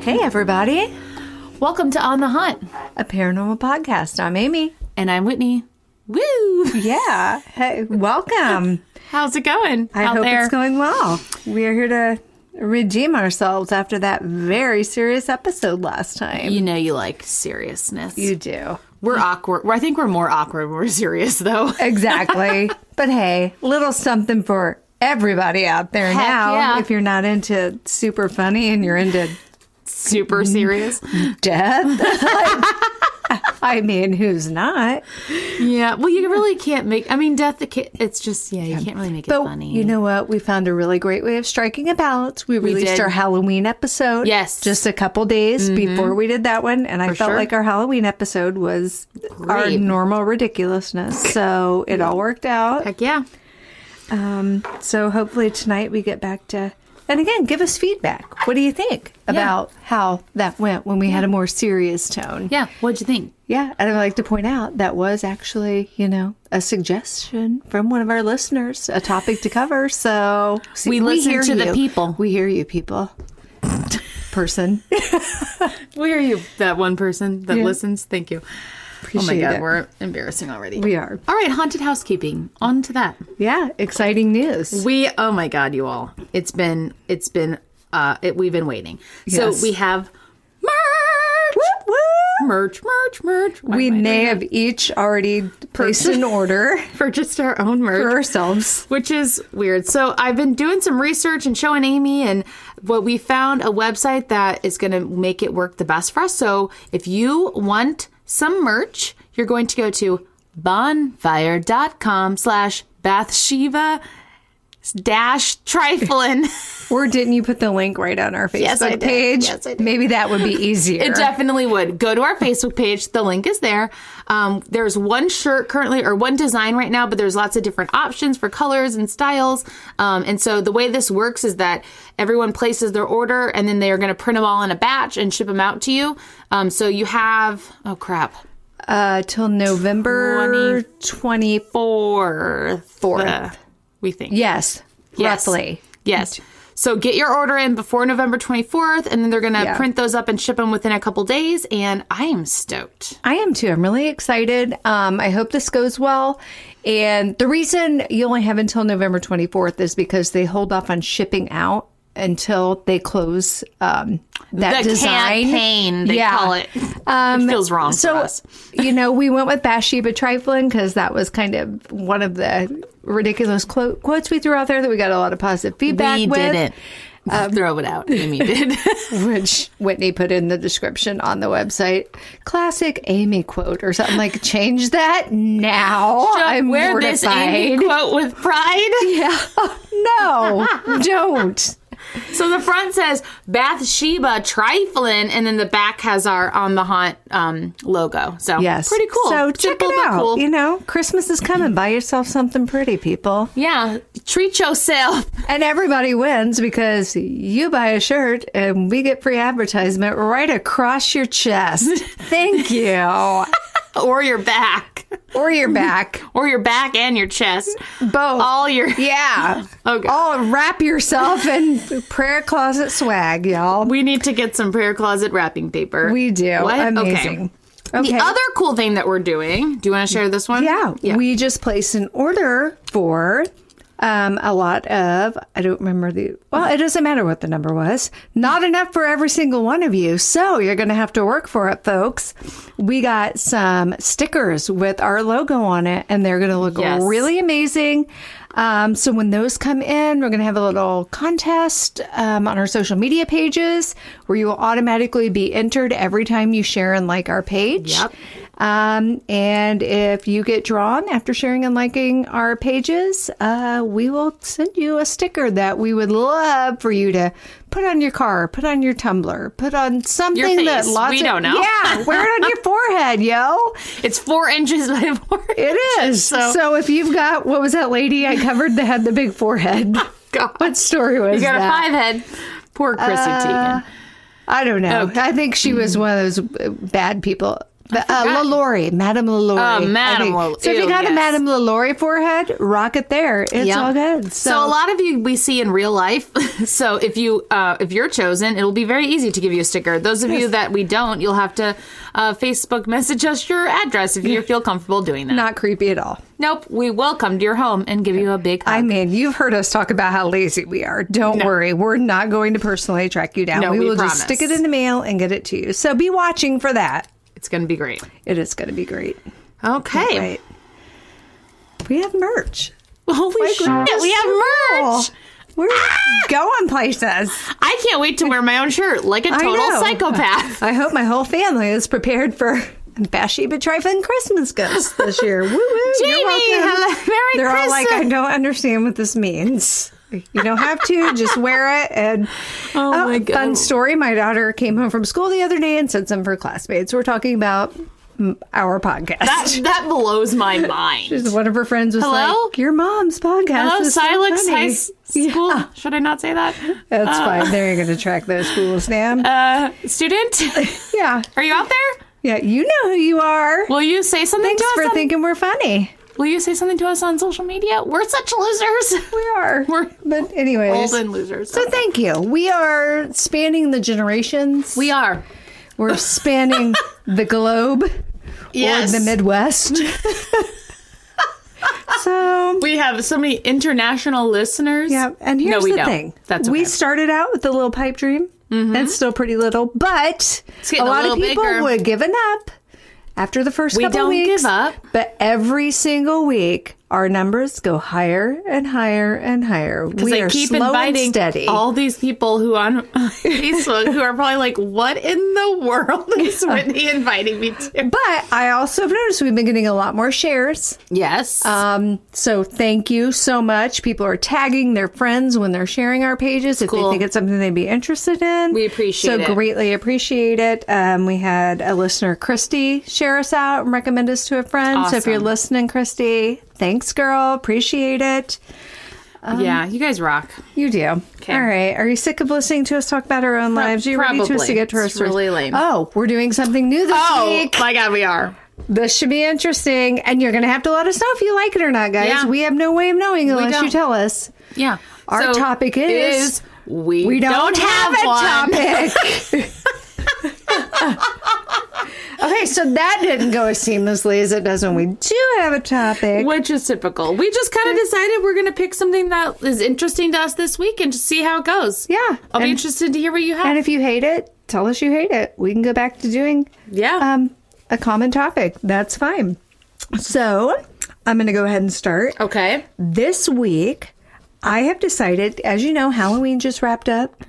Hey, everybody. Welcome to On the Hunt, A paranormal podcast. I'm Amy. and I'm Whitney. Woo! Yeah. Hey, welcome. How's it going I out hope there? it's going well. We are here to redeem ourselves after that very serious episode last time. You know you like seriousness. You do. We're awkward. I think we're more awkward when we're serious, though. Exactly. But hey, little something for everybody out there Heck now. yeah. If you're not into super funny and you're into Super serious. death. I mean, who's not? Yeah. Well, you really can't make... I mean, death, it's just... Yeah, you can't really make it But funny. you know what? We found a really great way of striking a balance. We released did. our Halloween episode. Yes. Just a couple days before we did that one. And I felt sure. like our Halloween episode was our Great. normal ridiculousness. So it all worked out. Heck yeah. So hopefully tonight we get back to... And again, give us feedback. What do you think about how that went when we had a more serious tone? Yeah. What'd you think? Yeah, and I'd like to point out that was actually, a suggestion from one of our listeners, a topic to cover. So We listen hear to the you. people. We hear you, people. Person. Where are you? That one person that Yeah. listens? Thank you. Appreciate God, it. we're embarrassing already. We are. All right, haunted housekeeping. On to that. Yeah, exciting news. Oh my God, you all. We've been waiting. Yes. So we have merch. Woo, woo. Merch. We may have each already placed an order purchased our own merch. for ourselves. Which is weird. So I've been doing some research and showing Amy, and what we found a website that is going to make it work the best for us. So if you want some merch, you're going to go to bonfire.com/Bathsheba-triflin. Or didn't you put the link right on our Facebook Yes, I did. page? Yes, I did. Maybe that would be easier. It definitely would. Go to our Facebook page. The link is there. There's one shirt currently, or one design right now, but there's lots of different options for colors and styles. And so the way this works is that everyone places their order, and then they are going to print them all in a batch and ship them out to you. So you have, Till November 24th. We think. Yes, roughly. Yes. So get your order in before November 24th, and then they're going to print those up and ship them within a couple days. And I am stoked. I am too. I'm really excited. I hope this goes well. And the reason you only have until November 24th is because they hold off on shipping out until they close that The design. campaign, they call it. It feels wrong for us. We went with Bathsheba Triflin because that was kind of one of the ridiculous quotes we threw out there that we got a lot of positive feedback We with. didn't throw it out. Amy did. Which Whitney put in the description on the website. Classic Amy quote or something like, change that now. I'm Wear mortified. this Amy quote with pride. Yeah. No, don't. So the front says Bathsheba Triflin, and then the back has our On the Haunt logo. So Yes. pretty cool. So check Simple it but out. cool. Christmas is coming. Buy yourself something pretty, people. Yeah, treat yourself. And everybody wins because you buy a shirt and we get free advertisement right across your chest. Thank you. Or your back. Or your back. Or your back and your chest. Both. All your... Yeah. Okay. Oh, wrap yourself in prayer closet swag, y'all. We need to get some prayer closet wrapping paper. We do. What? Amazing. Okay. The other cool thing that we're doing, do you want to share this one? Yeah. We just placed an order for a lot of, I don't remember it doesn't matter what the number was. Not enough for every single one of you. So you're going to have to work for it, folks. We got some stickers with our logo on it, and they're going to look really amazing. So when those come in, we're going to have a little contest on our social media pages where you will automatically be entered every time you share and like our page. Yep. And if you get drawn after sharing and liking our pages, we will send you a sticker that we would love for you to put on your car, put on your tumbler, put on something Your face. that lots We of... don't know. Yeah, wear it on your forehead, yo. It's 4 inches by 4 inches. It is. So if you've got, what was that lady I covered that had the big forehead? God. What story was You got that? a 5 head. Poor Chrissy Teigen. I don't know. Okay. I think she was one of those bad people. LaLaurie, Madame LaLaurie. Oh, Madame LaLaurie. So if you got a Yes. Madame LaLaurie forehead, rock it there. It's Yep. all good. So a lot of you we see in real life. So if you're chosen, it'll be very easy to give you a sticker. Those of you that we don't, you'll have to Facebook message us your address if you feel comfortable doing that. not creepy at all. Nope, we will come to your home and give you a big hug. I mean, you've heard us talk about how lazy we are. Don't worry. We're not going to personally track you down. No, we we will promise. just stick it in the mail and get it to you. So be watching for that. It's going to be great. It is going to be great. Okay. Right. We have merch. Holy shit, we have merch. We're going places. I can't wait to wear my own shirt like a I total know. psychopath. I hope my whole family is prepared for Bathsheba Trifling Christmas gifts this year. Woo woo! Jamie, You're welcome. hello, Merry They're all Christmas. like, I don't understand what this means. You don't have to. Just wear it. And Oh, my God. Fun story. My daughter came home from school the other day and sent some for classmates. We're talking about our podcast. That blows my mind. One of her friends was Hello? like, your mom's podcast Hello, is so Silex funny. High School. Yeah. Should I not say that? That's fine. They're going to track those schools down. Student, Yeah. are you out there? Yeah. You know who you are. Will you say something Thanks to us? for thinking we're funny. Will you say something to us on social media? We're such losers. We are. We're anyways. old and losers. So thank you. We are spanning the generations. We are. We're spanning the globe Yes. or the Midwest. So We have so many international listeners. yeah, and here's no, we the don't. thing. That's okay. We started out with a little pipe dream. It's still pretty little, but getting a a lot of little people bigger. would have given up after the first We couple don't weeks. give up. But every single week, our numbers go higher and higher and higher. We They are keep slow inviting and steady. all these people who on Facebook who are probably like, what in the world is Whitney inviting me to? But I also have noticed we've been getting a lot more shares. Yes. So thank you so much. People are tagging their friends when they're sharing our pages if Cool. they think it's something they'd be interested in. We appreciate it. So greatly appreciate it. We had a listener, Christy, share us out and recommend us to a friend. So if you're Awesome. listening, Christy, thanks, girl. Appreciate it. yeah, you guys rock. You do. All right. Are you sick of listening to us talk about our own lives? Are you ready to us probably. to get to our It's stories? really lame. Oh, we're doing something new this week. my God, we are. This should be interesting, and you're going to have to let us know if you like it or not, guys. Yeah. We have no way of knowing unless you don't. tell us. Yeah. Our topic is we don't have a one. topic. Okay, so that didn't go as seamlessly as it does when we do have a topic. Which is typical. We just kind of decided we're going to pick something that is interesting to us this week and just see how it goes. Yeah. I'll be And- interested to hear what you have. And if you hate it, tell us you hate it. We can go back to doing a common topic. That's fine. So I'm going to go ahead and start. Okay. This week, I have decided, as you know, Halloween just wrapped up.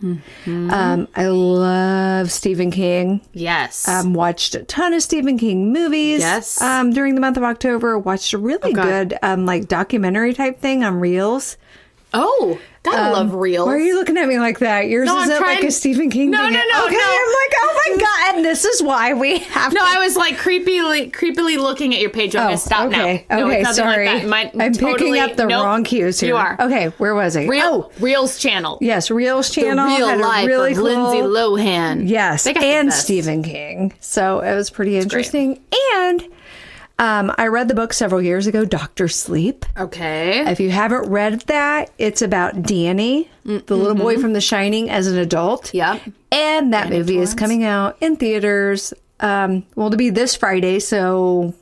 I love Stephen King. Yes. Watched a ton of Stephen King movies. Yes. During the month of October, watched a really good like documentary type thing on Reels. oh, gotta love reels. Why are you looking at me like that? Yours No, I'm isn't like trying- a Stephen King No, thing. no, no, Okay, no. I'm like, oh my God, and this is why we have No, to. I was like creepily looking at your page. I'm going to stop okay. now. No, Okay, it's nothing sorry. Like that. I'm picking totally- up the nope, wrong cues here. You are. Okay, where was I? Reels channel. Yes, Reels channel. The real had a life really of cool, Lindsay Lohan. Yes, They got the and best. Stephen King. So it was pretty interesting. And I read the book several years ago, Dr. Sleep. Okay. If you haven't read that, it's about Danny, the little boy from The Shining, as an adult. Yep. And that movie is coming out in theaters. To be this Friday. So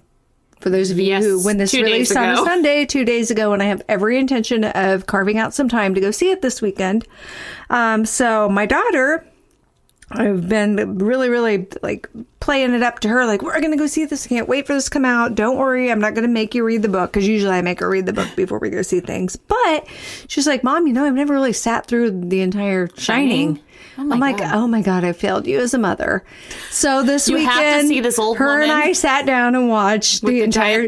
for those of you Yes, who, when this 2 days released on a ago. Sunday, 2 days ago, and I have every intention of carving out some time to go see it this weekend. So my daughter, I've been really, really like playing it up to her. Like, we're going to go see this. I can't wait for this to come out. Don't worry. I'm not going to make you read the book, because usually I make her read the book before we go see things. But she's like, Mom, I've never really sat through the entire Shining. Oh my I'm like, God. oh my God, I failed you as a mother. So this You weekend, have to see this old her and woman I sat down and watched the entire.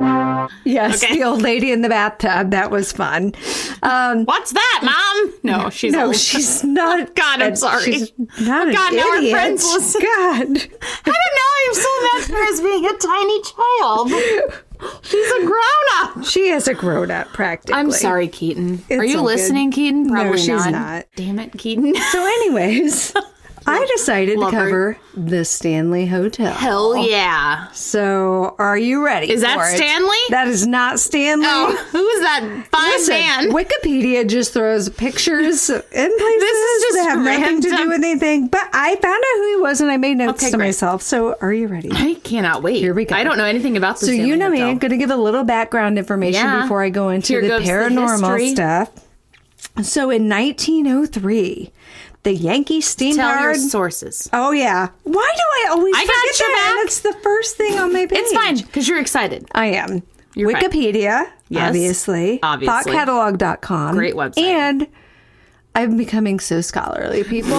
Yes, Okay. the old lady in the bathtub. That was fun. What's that, Mom? No, she's No, old. she's not. God, I'm sorry. She's not God, an now our idiot. friends listen. God. I don't know. I'm so mad as being a tiny child. She's a grown-up. She is a grown up, practically. I'm sorry, Keaton. Are It's you all good. listening, Keaton? No, Probably she's not. Damn it, Keaton. So, anyways, I decided Love to her. cover the Stanley Hotel. Hell yeah. So, are you ready? Is that for it? Stanley? That is not Stanley. Oh, who is that fine Listen, man? Wikipedia just throws pictures in places just that have nothing to do random. with anything. But I found out who he was and I made notes Okay, to great. myself. So, are you ready? I cannot wait. Here we go. I don't know anything about this. So you know me, I'm going to give a little background information Yeah. before I go into Here the goes the paranormal history. stuff. So in 1903, the Yankee steam Tell your powered. sources. Oh yeah. Why do I always I got forget your that? back. And it's the first thing on my page. It's fine because you're excited. I am. You're fine. Wikipedia, Yes. obviously. Obviously. ThoughtCatalog.com. Great website. And I'm becoming so scholarly, people.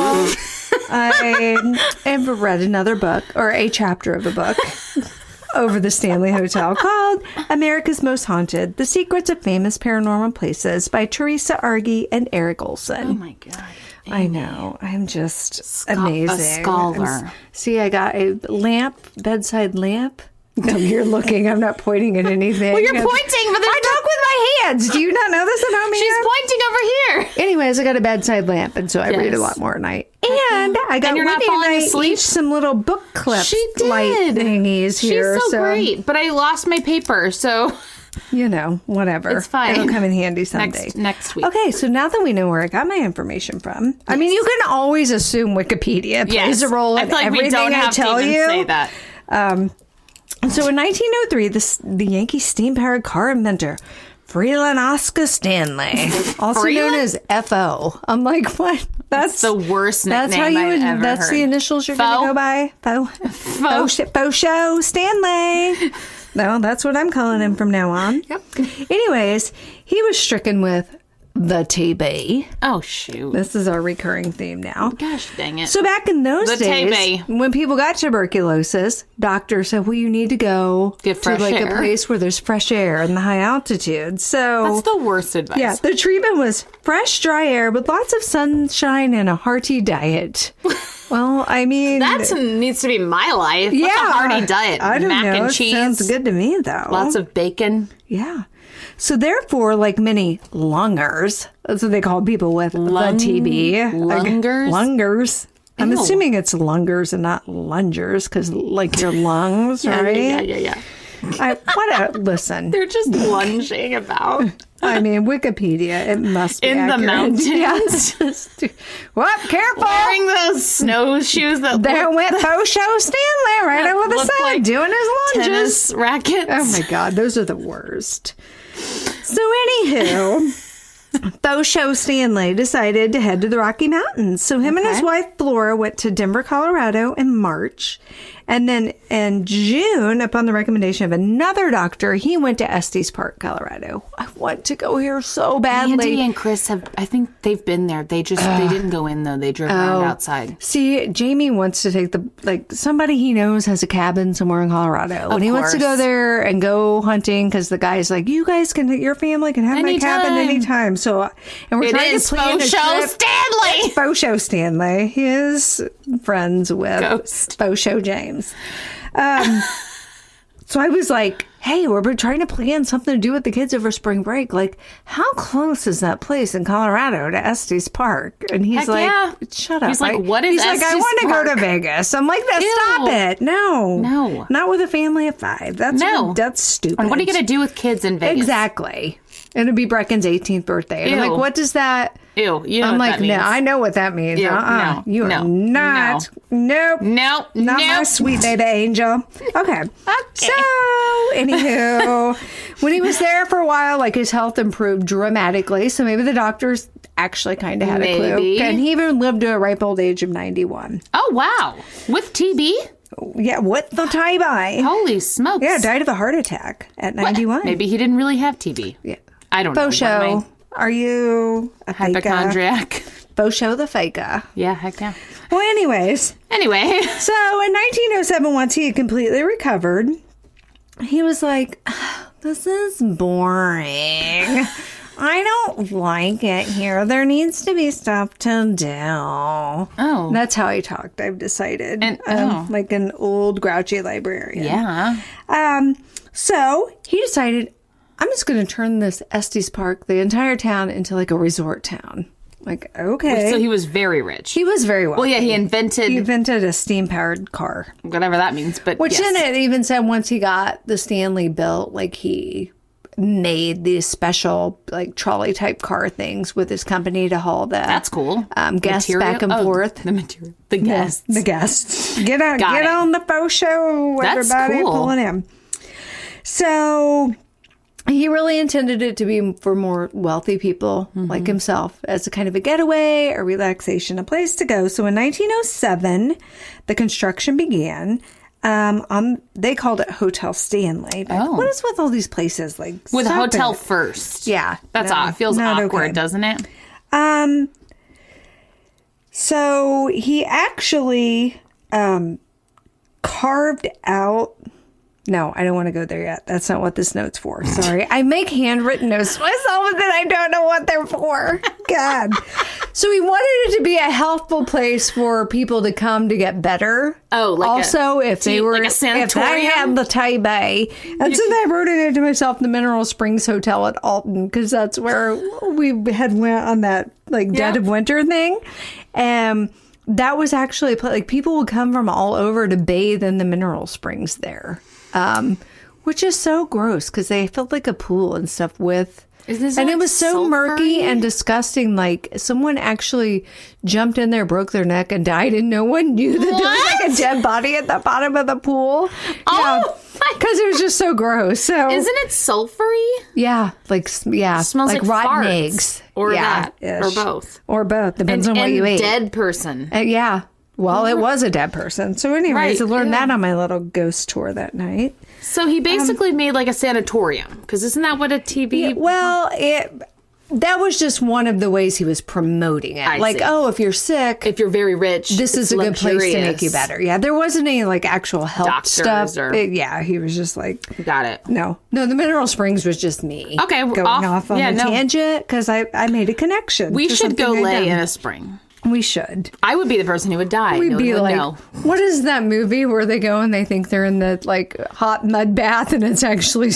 I have read another book, or a chapter of a book, over the Stanley Hotel called America's Most Haunted, The Secrets of Famous Paranormal Places by Teresa Argy and Eric Olson. Oh my god. I know. I'm just amazing. A scholar. See, I got a lamp, bedside lamp. No, you're looking. I'm not pointing at anything. Well, you're pointing, but I talk with my hands. Do you not know this about me? she's pointing over here. Anyways, I got a bedside lamp, and so I read a Yes. lot more at night. And I got And you're not Whitney and falling I asleep? each some little book clip She did. light thingies here. She's so great, but I lost my paper, so You know, whatever. It's fine. It'll come in handy someday. next week. Okay, so now that we know where I got my information from, I mean, you can always assume Wikipedia plays a role I in feel like we everything don't I have tell to even you. say that. So in 1903, the Yankee steam-powered car inventor, Freeland Oscar Stanley, also known Freeland? as FO. I'm like, what? That's the worst That's how nickname you I've would. ever That's the heard. initials you're Faux? going to go by. Faux show Stanley. No, that's what I'm calling him from now on. Yep. Anyways, he was stricken with the TB. Oh shoot! This is our recurring theme now. Gosh dang it! So back in those The days, TB. when people got tuberculosis, doctors said, well, you need to go Get to fresh like air. a place where there's fresh air and the high altitude. So That's the worst advice. yeah, the treatment was fresh, dry air with lots of sunshine and a hearty diet. Well, I mean, that needs to be my life. yeah, What's a hearty diet? I don't Mac know. and It cheese. sounds good to me, though. Lots of bacon. Yeah. So therefore, like many lungers, that's what they call people with the TB. Lungers? Lungers. I'm Ew. assuming it's lungers and not lungers because like your lungs, right? Yeah. Listen, They're just lunging about I mean, Wikipedia, it must be in the accurate. mountains. Yeah. Well, careful. Wearing those snowshoes that There look went Faux Show Stanley right over the look side like doing his lunges. tennis rackets. Oh my God, those are the worst. So anywho, Faux Show Stanley decided to head to the Rocky Mountains. So him and his Okay. wife Flora went to Denver, Colorado in March. And then in June, upon the recommendation of another doctor, he went to Estes Park, Colorado. I want to go here so badly. Andy and Chris I think they've been there. They didn't go in though. They drove around outside. See, Jamie wants to take somebody he knows has a cabin somewhere in Colorado. And he wants to go course. there and go hunting because the guy's like, you guys your family can have my cabin Anytime. anytime. So, and we're It trying is to plan Faux a Show trip. Stanley. Faux Show Stanley. He is friends with Ghost. Faux Show James. So I was like, hey, we're trying to plan something to do with the kids over spring break. Like, how close is that place in Colorado to Estes Park? And he's Heck like, yeah. shut up. He's like, what is He's like, I Estes want to go to Park? Vegas. I'm like, no, Ew. stop it. No. No. Not with a family of 5. That's stupid. And what are you gonna do with kids in Vegas? Exactly. It'll be Brecken's 18th birthday. And I'm Ew. like, what does that... Ew. You know I'm what like, that means. no, I know what that means. Ew, no, You are no, not. Nope. Nope. Not my nope. sweet baby angel. Okay. So, anywho, when he was there for a while, like his health improved dramatically. So maybe the doctors actually kind of had a clue. Maybe. And he even lived to a ripe old age of 91. Oh wow. With TB? Yeah, what the tie by? Holy smokes. Yeah, died of a heart attack at 91. Maybe he didn't really have TB. Yeah. I don't know. Faux What am show. Are you a I- Hypochondriac. Faux show the faker. Yeah, heck yeah. Well, anyways. Anyway. So in 1907, once he had completely recovered, he was like, this is boring. I don't like it here. There needs to be stuff to do. Oh. That's how he talked, I've decided. And- Like an old grouchy librarian. Yeah. So he decided, I'm just going to turn this Estes Park, the entire town, into like a resort town. Like, okay. So he was very rich. He was very wealthy. Well, yeah, he invented a steam-powered car. whatever that means. But Which yes. in it even said once he got the Stanley built, like he made these special like trolley type car things with his company to haul the That's cool. Guests Material? back and forth. The material. The guests. The guests. Get Got it. on the faux show, That's everybody. cool. Pulling in. So he really intended it to be for more wealthy people like himself as a kind of a getaway, a relaxation, a place to go. So in 1907, the construction began. They called it Hotel Stanley. But what is with all these places? Like With stop hotel it. first. Yeah. That's no, odd. Feels not awkward, okay. doesn't it? So he actually carved out. No, I don't want to go there yet. That's not what this note's for. Sorry. I make handwritten notes myself and then I don't know what they're for. God. So he wanted it to be a healthful place for people to come to get better. Oh, like also if they were like a if sanatorium? they had the Tai Bay. And so I wrote it into myself, the Mineral Springs Hotel at Alton, because that's where we had went on that like dead of winter thing. And that was actually like people would come from all over to bathe in the mineral springs there. Which is so gross because they felt like a pool and stuff with. And it was so murky and disgusting. Like someone actually jumped in there, broke their neck, and died, and no one knew that there was like a dead body at the bottom of the pool. Oh, because it was just so gross. So isn't it sulfury? Yeah, Smells like rotten farts. eggs, Or that, ish. or both. Or both. Depends on what you ate. Dead person. Yeah. Well, it was a dead person. So anyways, I Right, learned yeah. that on my little ghost tour that night. So he basically made like a sanatorium, because isn't that what a TB? Well, that was just one of the ways he was promoting it. I Like, see. oh, if you're sick, If you're very rich, this is a good place to make you better. Yeah, there wasn't any like actual health Doctors stuff. or- He was just like, Got it. no, the Mineral Springs was just me. Okay, going off on a tangent because I made a connection. We to should go something I'd lay done. in a spring. We should. I would be the person who would die. We'd No be one would like, know. what is that movie where they go and they think they're in the like hot mud bath and it's actually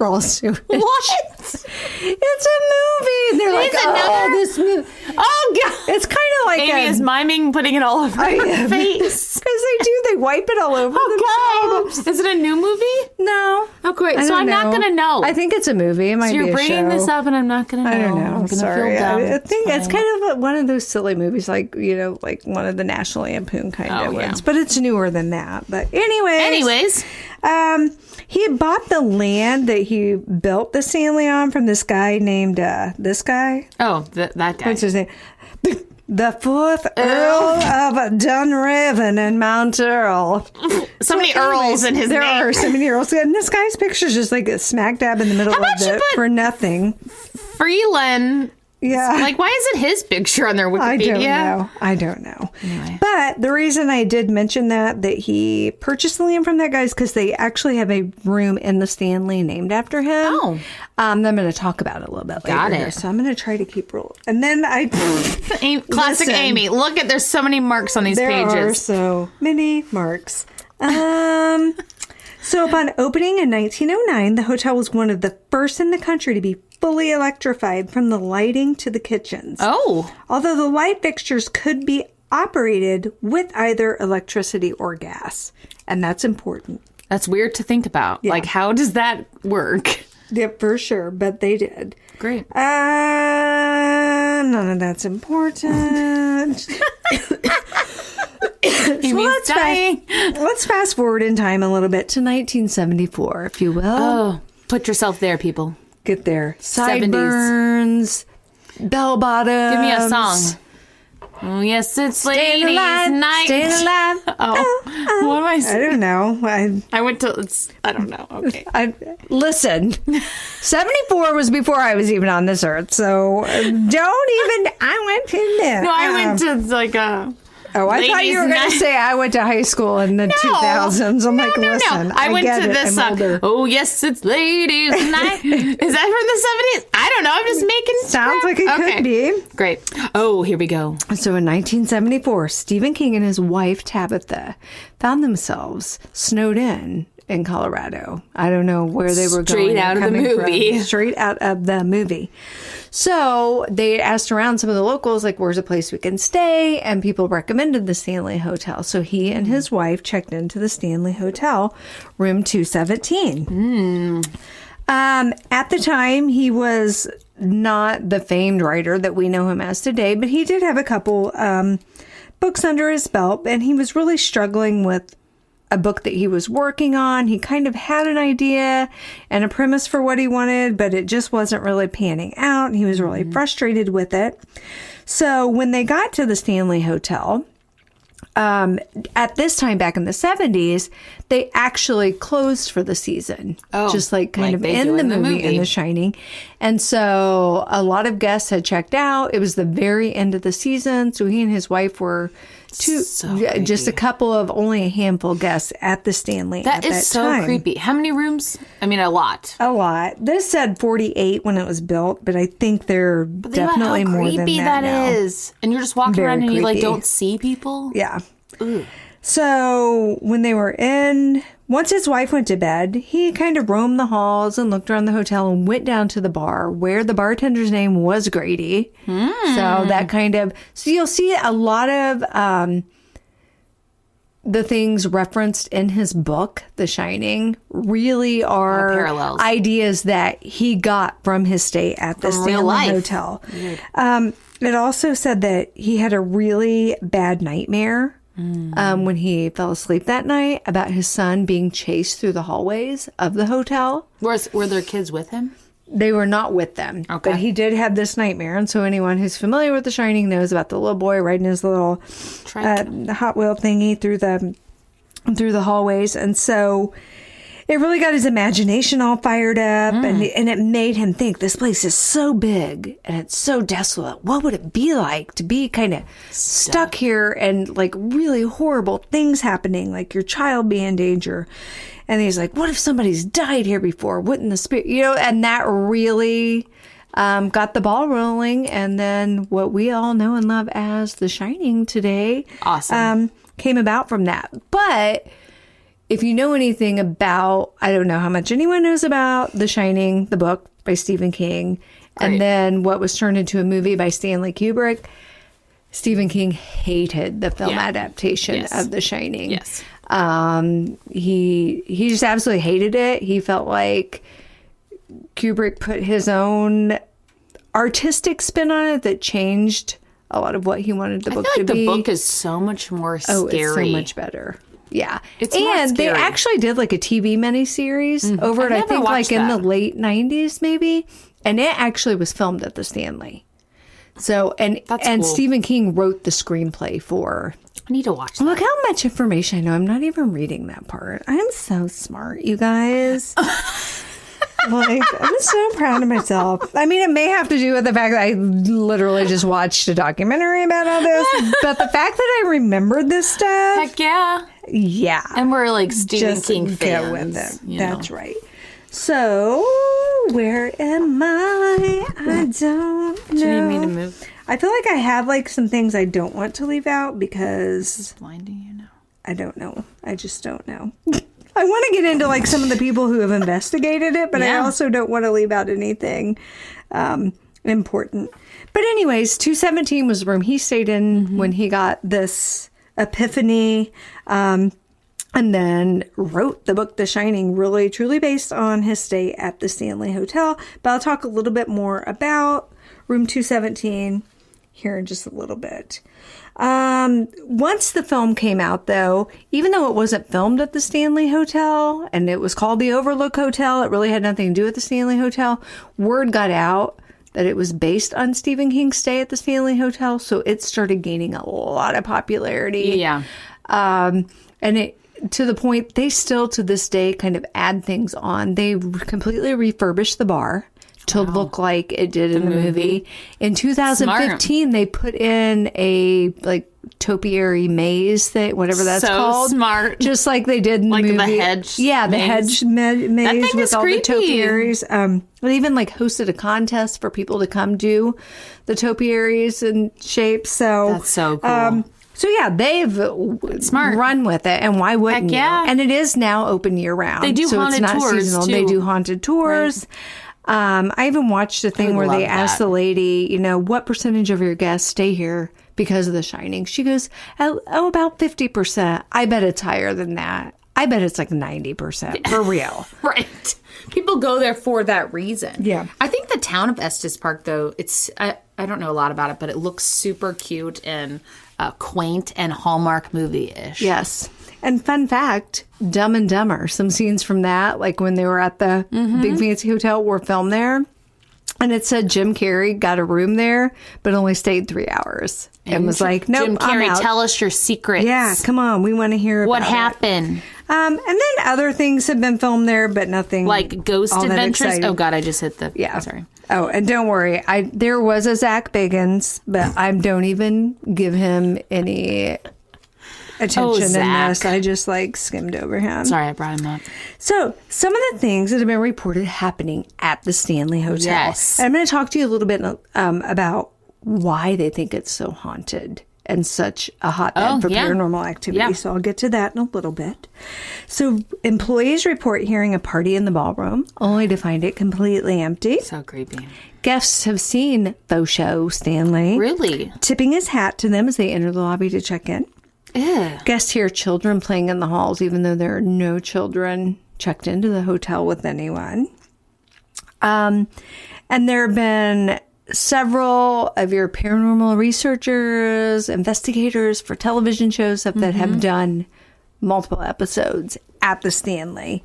raw sewage? What? It's a movie. And they're like, It's oh, another- this movie. Oh God! It's kind of like Amy is miming putting it all over her face. because they wipe it all over Oh themselves. God! Is it a new movie? No. Oh great! I So don't I'm not know. gonna know. I think it's a movie. It might So be you're a bringing show. this up, and I'm not gonna know. I don't know. I'm gonna Sorry. feel dumb. I think it's kind of one of those silly movies, like like one of the National Lampoon kind of yeah. ones. But it's newer than that. But anyways, he had bought the land that he built the Stanley on from this guy named this guy. Oh, that guy. What's his name? The fourth Earl of Dunraven and Mount Earl. So many Earls in his there name. are so many Earls. And this guy's picture's just like smack dab in the middle of about you it put- for nothing. Freeland. Yeah. Like, why is it his picture on their Wikipedia? I don't know. Anyway. But the reason I did mention that he purchased the land from that guy is because they actually have a room in the Stanley named after him. Oh. I'm going to talk about it a little bit later. Got it. Here, so I'm going to try to keep rule. And then Classic Listen. Amy. Look at, there's so many marks on these there are pages. so many marks. So upon opening in 1909, the hotel was one of the first in the country to be fully electrified from the lighting to the kitchens. Oh. Although the light fixtures could be operated with either electricity or gas. And that's important. That's weird to think about. Yeah. Like, how does that work? Yeah, for sure. But they did. Great. None of that's important. Amy's dying. Let's fast forward in time a little bit to 1974, if you will. Oh, put yourself there, people. Get there. Sideburns, bell bottoms. Give me a song. Oh, yes, it's ladies' night. Staying alive. Oh, what am I I saying? don't know. I went to, I don't know. Okay. Listen, 74 was before I was even on this earth, so I went to then. No, I went to like a. Oh, I thought you were going to say I went to high school in the 2000s. I'm like, listen, I went get to it. this I'm song. older. Oh, yes, it's ladies' night. Is that from the 70s? I don't know. I'm just making Sounds like it could be. Great. Oh, here we go. So in 1974, Stephen King and his wife, Tabitha, found themselves snowed in in Colorado. I don't know where they were Straight going. out of the movie. Straight out of the movie. So they asked around some of the locals, like, where's a place we can stay? And people recommended the Stanley Hotel. So he and his wife checked into the Stanley Hotel, room 217. At the time, he was not the famed writer that we know him as today, but he did have a couple books under his belt, and he was really struggling with a book that he was working on. He kind of had an idea and a premise for what he wanted, but it just wasn't really panning out. He was really frustrated with it. So when they got to the Stanley Hotel, at this time back in the 70s, they actually closed for the season. Just like kind of in the movie in The Shining. And so a lot of guests had checked out. It was the very end of the season. So he and his wife were just a couple of only a handful guests at the Stanley at that time. That is so creepy. How many rooms? I mean, a lot. A lot. This said 48 when it was built, but I think they're definitely more than that. How creepy that is. And you're just walking around and you like don't see people? Yeah. Ugh. So when they were in, once his wife went to bed, he kind of roamed the halls and looked around the hotel and went down to the bar where the bartender's name was Grady. So that kind of, so you'll see a lot of the things referenced in his book, The Shining, really are parallels. Ideas that he got from his stay at the Stanley Hotel. It also said that he had a really bad nightmare when he fell asleep that night about his son being chased through the hallways of the hotel. Were there kids with him? They were not with them. Okay. But he did have this nightmare. And so anyone who's familiar with The Shining knows about the little boy riding his little Hot Wheel thingy through the hallways. And so it really got his imagination all fired up, and it made him think, this place is so big and it's so desolate. What would it be like to be kind of stuck here and like really horrible things happening, like your child be in danger? And he's like, what if somebody's died here before? Wouldn't the spirit, and that really got the ball rolling. And then what we all know and love as The Shining today came about from that. But if you know anything about, I don't know how much anyone knows about The Shining, the book by Stephen King, and then what was turned into a movie by Stanley Kubrick, Stephen King hated the film adaptation of The Shining. Yes. He just absolutely hated it. He felt like Kubrick put his own artistic spin on it that changed a lot of what he wanted the book to be. The book is so much more scary. Oh, it's so much better. Yeah. It's more scary. They actually did like a TV miniseries over it, I think like in the late 90s maybe. And it actually was filmed at the Stanley. So, and cool. Stephen King wrote the screenplay for. I need to watch that. Look how much information I know. I'm not even reading that part. I'm so smart, you guys. Like, I'm so proud of myself. I mean, it may have to do with the fact that I literally just watched a documentary about all this, but the fact that I remembered this stuff. Heck yeah. Yeah. And we're like Stephen King fans. Get with it. That's right. So, where am I? I don't know. Do you need me to move? I feel like I have like some things I don't want to leave out because it's blinding you now. I don't know. I just don't know. I want to get into like some of the people who have investigated it, but I also don't want to leave out anything important. But anyways, 217 was the room he stayed in when he got this epiphany, and then wrote the book The Shining, really truly based on his stay at the Stanley Hotel. But I'll talk a little bit more about room 217 here in just a little bit. Once the film came out, though, even though it wasn't filmed at the Stanley Hotel and it was called the Overlook Hotel, it really had nothing to do with the Stanley Hotel. Word got out that it was based on Stephen King's stay at the Stanley Hotel, so it started gaining a lot of popularity. Yeah. And it, to the point they still to this day kind of add things on. They completely refurbished the bar to look like it did in the movie. In 2015, they put in a like topiary maze thing, whatever that's called. Smart. Just like they did in the movie. Like the hedge the hedge maze with all creepy. The topiaries. They even like hosted a contest for people to come do the topiaries and shapes. So that's so cool. So yeah, they've Smart. run with it, and why wouldn't Heck yeah. you? And it is now open year round. They do so haunted it's not tours, seasonal. too. They do haunted tours. I even watched a thing where they love asked that. the lady, what percentage of your guests stay here because of The Shining? She goes, oh, about 50%. I bet it's higher than that. I bet it's like 90% for real. Right. People go there for that reason. Yeah. I think the town of Estes Park, though, I don't know a lot about it, but it looks super cute and quaint and Hallmark movie-ish. Yes. And fun fact, Dumb and Dumber, some scenes from that, like when they were at the Big Fancy Hotel, were filmed there. And it said Jim Carrey got a room there, but only stayed 3 hours. And was like, nope, Jim I'm Carrey, out. tell us your secrets. Yeah, come on. We want to hear What about it. happened? And then other things have been filmed there, but nothing Like Ghost all that Adventures? exciting. Oh, God, I just hit the... Yeah. Sorry. Oh, and don't worry. There was a Zach Bagans, but I don't even give him any attention in Zach. this. I just skimmed over him. Sorry, I brought him up. So, some of the things that have been reported happening at the Stanley Hotel. Yes. And I'm going to talk to you a little bit about why they think it's so haunted and such a hotbed for paranormal activity. Yeah. So, I'll get to that in a little bit. So, employees report hearing a party in the ballroom, only to find it completely empty. So creepy. Guests have seen faux show Stanley Really? tipping his hat to them as they enter the lobby to check in. Ew. Guests hear children playing in the halls, even though there are no children checked into the hotel with anyone. And there have been several of your paranormal researchers, investigators for television shows that have done multiple episodes at the Stanley.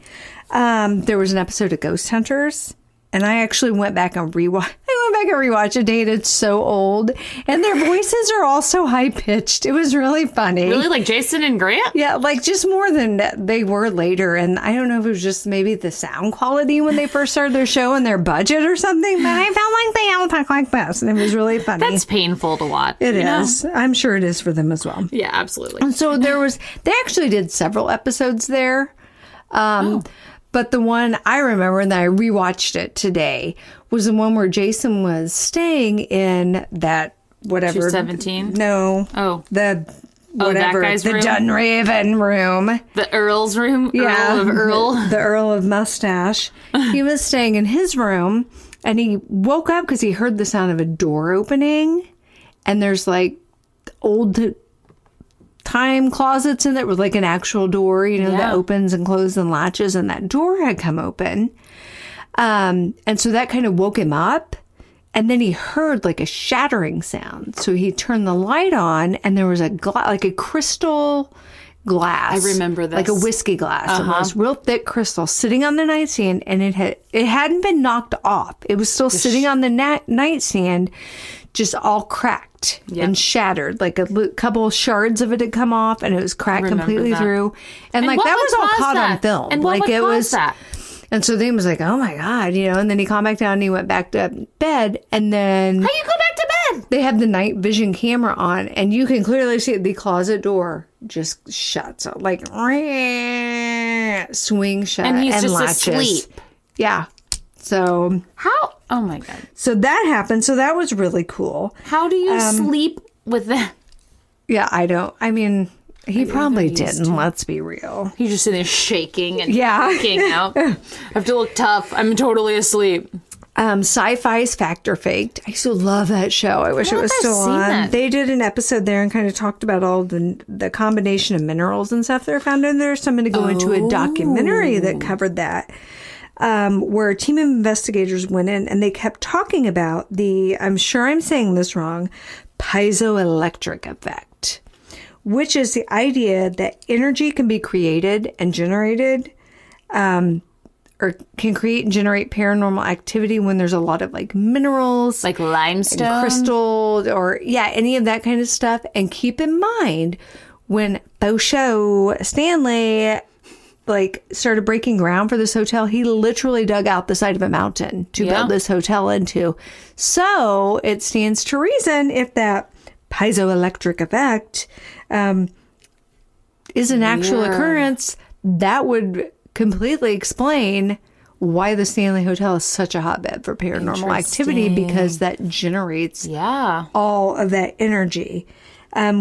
There was an episode of Ghost Hunters. And I actually went back and rewatched it. Date. It's so old. And their voices are all so high pitched. It was really funny. Really? Like Jason and Grant? Yeah, just more than they were later. And I don't know if it was just maybe the sound quality when they first started their show and their budget or something, but I felt like they all talk like this. And it was really funny. That's painful to watch. It is. I'm sure it is for them as well. Yeah, absolutely. And so they actually did several episodes there. But the one I remember, and I rewatched it today, was the one where Jason was staying in that whatever. 217? No. Oh. The whatever. that guy's the room? Dunraven room. The Earl's room? Yeah. Earl of Earl? The Earl of Mustache. He was staying in his room, and he woke up because he heard the sound of a door opening. And there's old time closets in there with an actual door, that opens and closes and latches, and that door had come open. And so that kind of woke him up. And then he heard a shattering sound. So he turned the light on, and there was a crystal glass. I remember this. Like a whiskey glass, almost real thick crystal sitting on the nightstand, and it hadn't been knocked off. It was still sitting on the nightstand, just all cracked and shattered. A couple shards of it had come off, and it was cracked completely through. And that what was would all cause caught that? on film. And what would it cause was that? And so then he was like, oh my God, and then he calmed back down and he went back to bed. And then How you go back to bed? they have the night vision camera on, and you can clearly see the closet door just shuts, swing shut, And he's just latches. asleep. Yeah. So How? Oh my God. so that happened. So that was really cool. How do you sleep with that? Yeah, he probably used didn't. Let's be real. He's just sitting there shaking and Yeah. freaking out. I have to look tough. I'm totally asleep. Sci-Fi's Fact or Faked. I used to love that show. I wish it was still seen on. that. They did an episode there and kind of talked about all the combination of minerals and stuff that are found in there. So I'm going to go into a documentary that covered that, where a team of investigators went in and they kept talking about I'm sure I'm saying this wrong, piezoelectric effect, which is the idea that energy can be created and generated, or can create and generate paranormal activity when there's a lot of minerals, Like limestone? crystal, or any of that kind of stuff. And keep in mind, when faux show Stanley started breaking ground for this hotel, he literally dug out the side of a mountain to build this hotel into. So it stands to reason, if that piezoelectric effect is an actual occurrence, that would completely explain why the Stanley Hotel is such a hotbed for paranormal activity, because that generates all of that energy.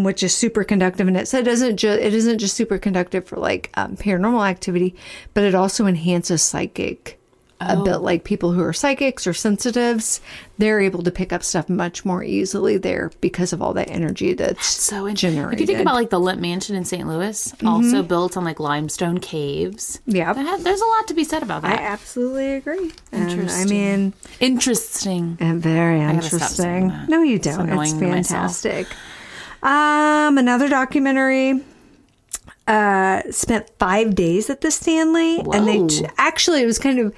which is super conductive. And it said it isn't just super conductive for like paranormal activity, but it also enhances psychic. A bit like people who are psychics or sensitives, they're able to pick up stuff much more easily there because of all that energy that's so generated. If you think about like the Limp Mansion in St. Louis, also built on like limestone caves. Yeah. There's a lot to be said about that. I absolutely agree. Interesting. Interesting. And very gotta stop saying interesting. that. No, you don't. It's annoying myself. fantastic. Another documentary. Spent 5 days at the Stanley, and they actually it was kind of.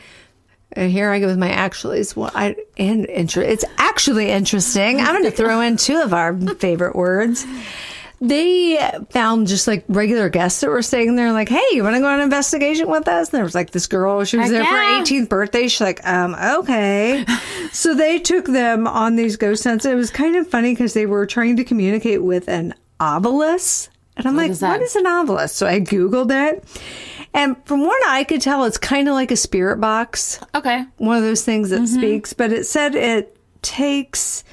Here I go with my actuallys. Well, it's actually interesting. I'm going to throw in two of our favorite words. They found just like regular guests that were staying there, like, hey, you want to go on an investigation with us? And there was like this girl, she was there for her 18th birthday. She's like, okay. So they took them on these ghost hunts. It was kind of funny because they were trying to communicate with an obelisk. And I'm like, what is an obelisk? So I Googled it. And from what I could tell, it's kind of like a spirit box. Okay. One of those things that speaks. But it said it takes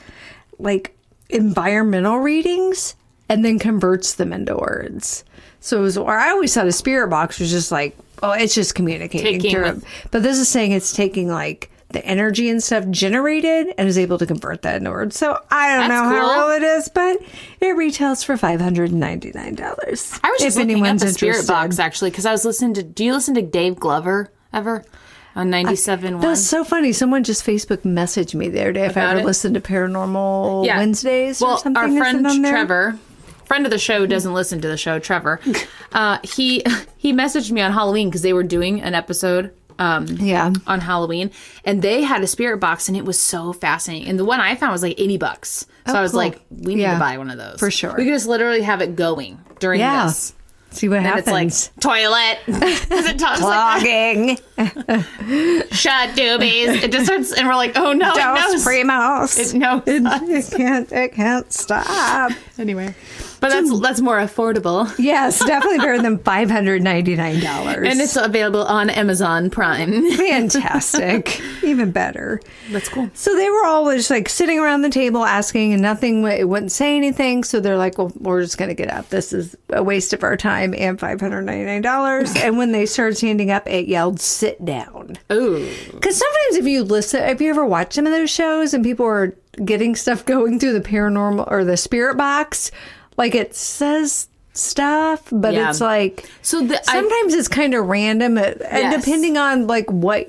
like environmental readings and then converts them into words. So it was, or I always thought a spirit box was just like, oh, it's just communicating to them. But this is saying it's taking like the energy and stuff generated and is able to convert that into words. So I don't know how real it is, but it retails for $599. I was just looking up a spirit box actually because I was listening to. Do you listen to Dave Glover ever on 97.1? That's so funny. Someone just Facebook messaged me the other day if I ever listened to Paranormal Wednesdays or something. Our friend Trevor, friend of the show who doesn't listen to the show, Trevor, he messaged me on Halloween because they were doing an episode on Halloween, and they had a spirit box, and it was so fascinating. And the one I found was like $80. So I was like, we need to buy one of those for sure. We could just literally have it going during this. See what happens. It's like toilet. It clogging. Shut doobies. It just starts, and we're like, oh no, Dos primos. It knows. It can't stop. Anyway, but that's more affordable. Yes, definitely better than $599. And it's available on Amazon Prime. Fantastic. Even better. That's cool. So they were all just like sitting around the table asking, and it wouldn't say anything. So they're like, well, we're just going to get up. This is a waste of our time and $599. And when they started standing up, it yelled, sit down. Ooh. Because sometimes if you ever watch some of those shows and people are getting stuff going through the paranormal or the spirit box, like it says stuff, but it's like sometimes it's kind of random and depending on like what,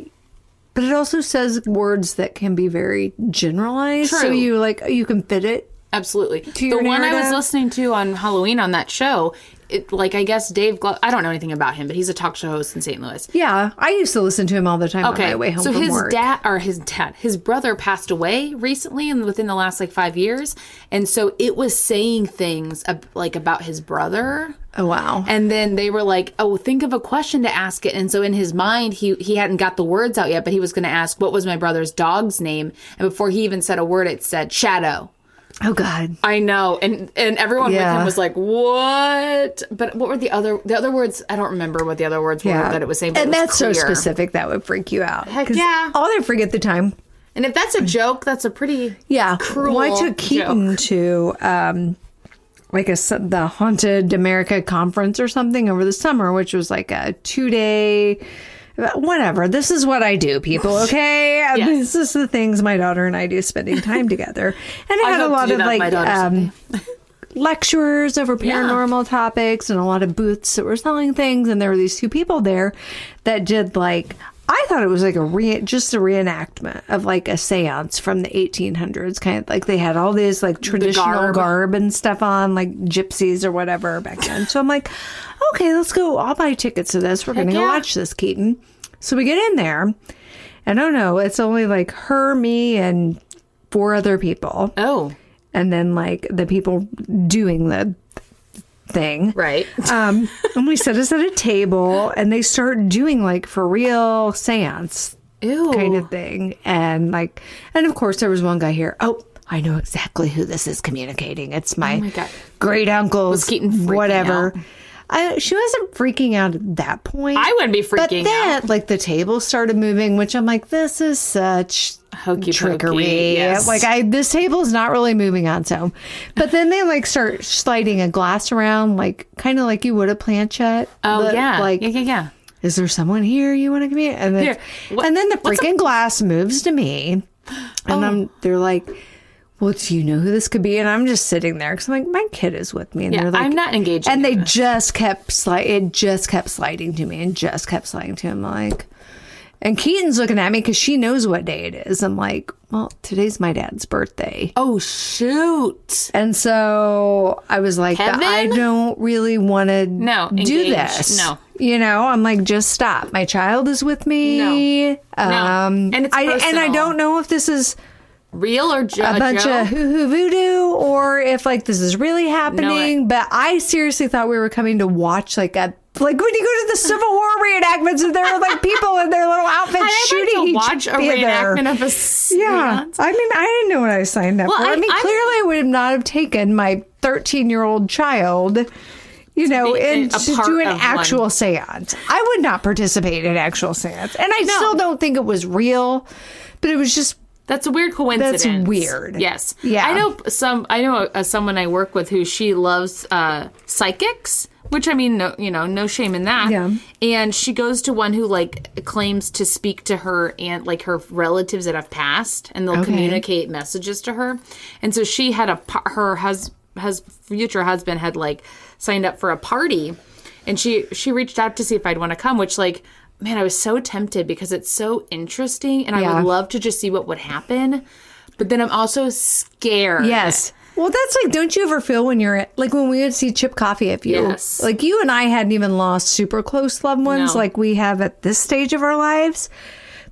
but it also says words that can be very generalized. True. So you can fit it. Absolutely. The one I was listening to on Halloween on that show, I guess Dave I don't know anything about him, but he's a talk show host in St. Louis. Yeah, I used to listen to him all the time on my way home from work. His brother passed away recently and within the last 5 years. And so it was saying things about his brother. Oh, wow. And then they were like, oh, think of a question to ask it. And so in his mind, he hadn't got the words out yet, but he was going to ask, what was my brother's dog's name? And before he even said a word, it said Shadow. Oh, God. I know. And everyone with him was like, what? But what were the other words? I don't remember what the other words were that it was saying. But and that's clear. So specific that would freak you out. Heck yeah. I'll never forget the time. And if that's a joke, that's a pretty cruel I took Keaton to the Haunted America conference or something over the summer, which was like a 2-day... Whatever. This is what I do, people. Okay, yes. This is the things my daughter and I do, spending time together. And I had a lot of lecturers over paranormal topics, and a lot of booths that were selling things. And there were these two people there that did I thought it was like just a reenactment of a seance from the 1800s, kind of they had all this traditional garb and stuff on, like gypsies or whatever back then. So I'm like, okay, let's go. I'll buy tickets to this. We're going to go watch this, Keaton. So we get in there, and oh no, it's only her, me, and 4 other people. Oh. And then the people doing the thing. Right. And we set us at a table, and they start doing for real seance kind of thing. And and of course there was one guy here. Oh, I know exactly who this is communicating. It's my great uncle's whatever. She wasn't freaking out at that point. I wouldn't be freaking out. But then, the table started moving, which I'm like, this is such Hokey trickery. pokey, yes. Like this table is not really moving on. So, but then they like start sliding a glass around, like kind of like you would a planchette. Oh, yeah. Like, Yeah. is there someone here you want to come in? And then, the freaking glass moves to me. And they're like, well, do you know who this could be? And I'm just sitting there because I'm like, my kid is with me. And they're like, I'm not engaged. And they just kept it just kept sliding to me and just kept sliding to him. Like, and Keaton's looking at me because she knows what day it is. I'm like, well, today's my dad's birthday. Oh, shoot. And so I was like, Kevin? I don't really want to do this. No. You know, I'm like, just stop. My child is with me. No. And it's personal. And I don't know if this is real or a bunch of hoo-hoo voodoo or if like this is really happening. But I seriously thought we were coming to watch like when you go to the Civil War reenactments and there are like people in their little outfits shooting each other. Watch a reenactment of a yeah. I mean, I didn't know what I signed up for. I mean, clearly I would not have taken my 13-year-old child, you know, to do an actual seance. I would not participate in actual seance. And I still don't think it was real, but it was just. That's a weird coincidence. That's weird. Yes. Yeah. I know someone I work with who she loves psychics. Which, I mean, no shame in that. Yeah. And she goes to one who, like, claims to speak to her and, like, her relatives that have passed. And they'll communicate messages to her. And so she had her future husband had, like, signed up for a party. And she reached out to see if I'd want to come, which, like, man, I was so tempted because it's so interesting. And I would love to just see what would happen. But then I'm also scared. Yes. Well, that's like, don't you ever feel when you're like when we would see Chip Coffee if you like you and I hadn't even lost super close loved ones like we have at this stage of our lives.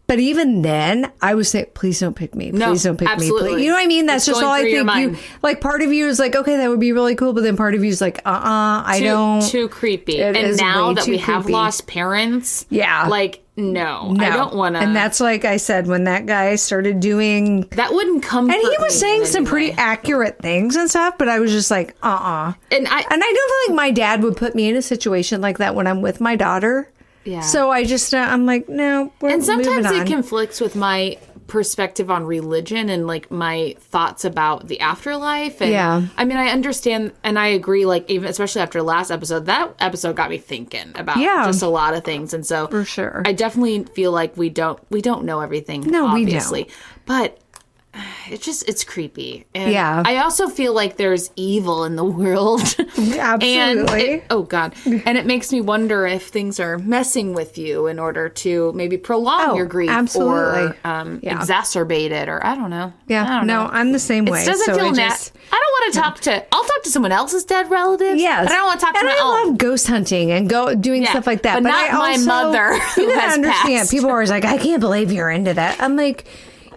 But even then, I would say, please don't pick me. Please don't pick me. Please. You know what I mean? That's just all I think. You like part of you is like, okay, that would be really cool. But then part of you is like, I don't. Too creepy. And now that we have lost parents, like, no, I don't want to. And that's like I said, when that guy started doing. That wouldn't come. And he was saying some pretty accurate things and stuff, but I was just like, And I don't feel like my dad would put me in a situation like that when I'm with my daughter. Yeah. So I'm like, no, we're and sometimes moving on. It conflicts with my perspective on religion and like my thoughts about the afterlife. And I mean, I understand and I agree, like even especially after last episode, that episode got me thinking about just a lot of things. And so for sure, I definitely feel like we don't know everything. No, obviously. We don't. But it's creepy. And I also feel like there's evil in the world. Absolutely. And it makes me wonder if things are messing with you in order to maybe prolong your grief or exacerbate it, or I don't know. Yeah. I don't know. I'm the same way. It doesn't feel I don't want to talk to. I'll talk to someone else's dead relatives. Yes. But I don't want to talk to my own. I love ghost hunting and doing stuff like that. But not my mother who you has understand. Passed. People are always like, I can't believe you're into that. I'm like,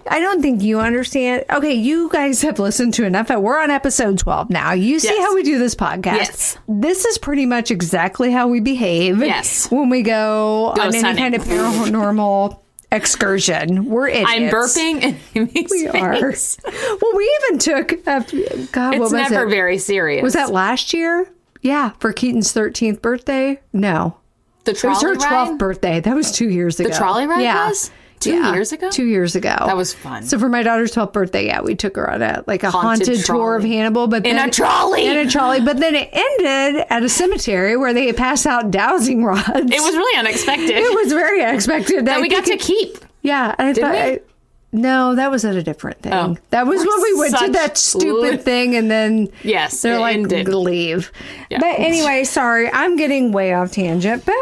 I don't think you understand. Okay, you guys have listened to enough. We're on episode 12 now. You see how we do this podcast. Yes. This is pretty much exactly how we behave when we go on any kind of paranormal excursion. We're idiots. I'm burping and Amy's we face. are. Well, we even took it's never very serious. Was that last year? Yeah, for Keaton's 13th birthday? No. The trolley ride? It was her 12th birthday. That was 2 years ago. The trolley ride was? 2 years ago? 2 years ago. That was fun. So for my daughter's 12th birthday, we took her on a haunted tour of Hannibal. But in a trolley. But then it ended at a cemetery where they passed out dowsing rods. It was really unexpected. It was very unexpected. That we got to keep. Yeah. And no, that was at a different thing. Oh, that was when we went to that stupid thing and then they're like, leave. Yeah. But anyway, sorry, I'm getting way off tangent, but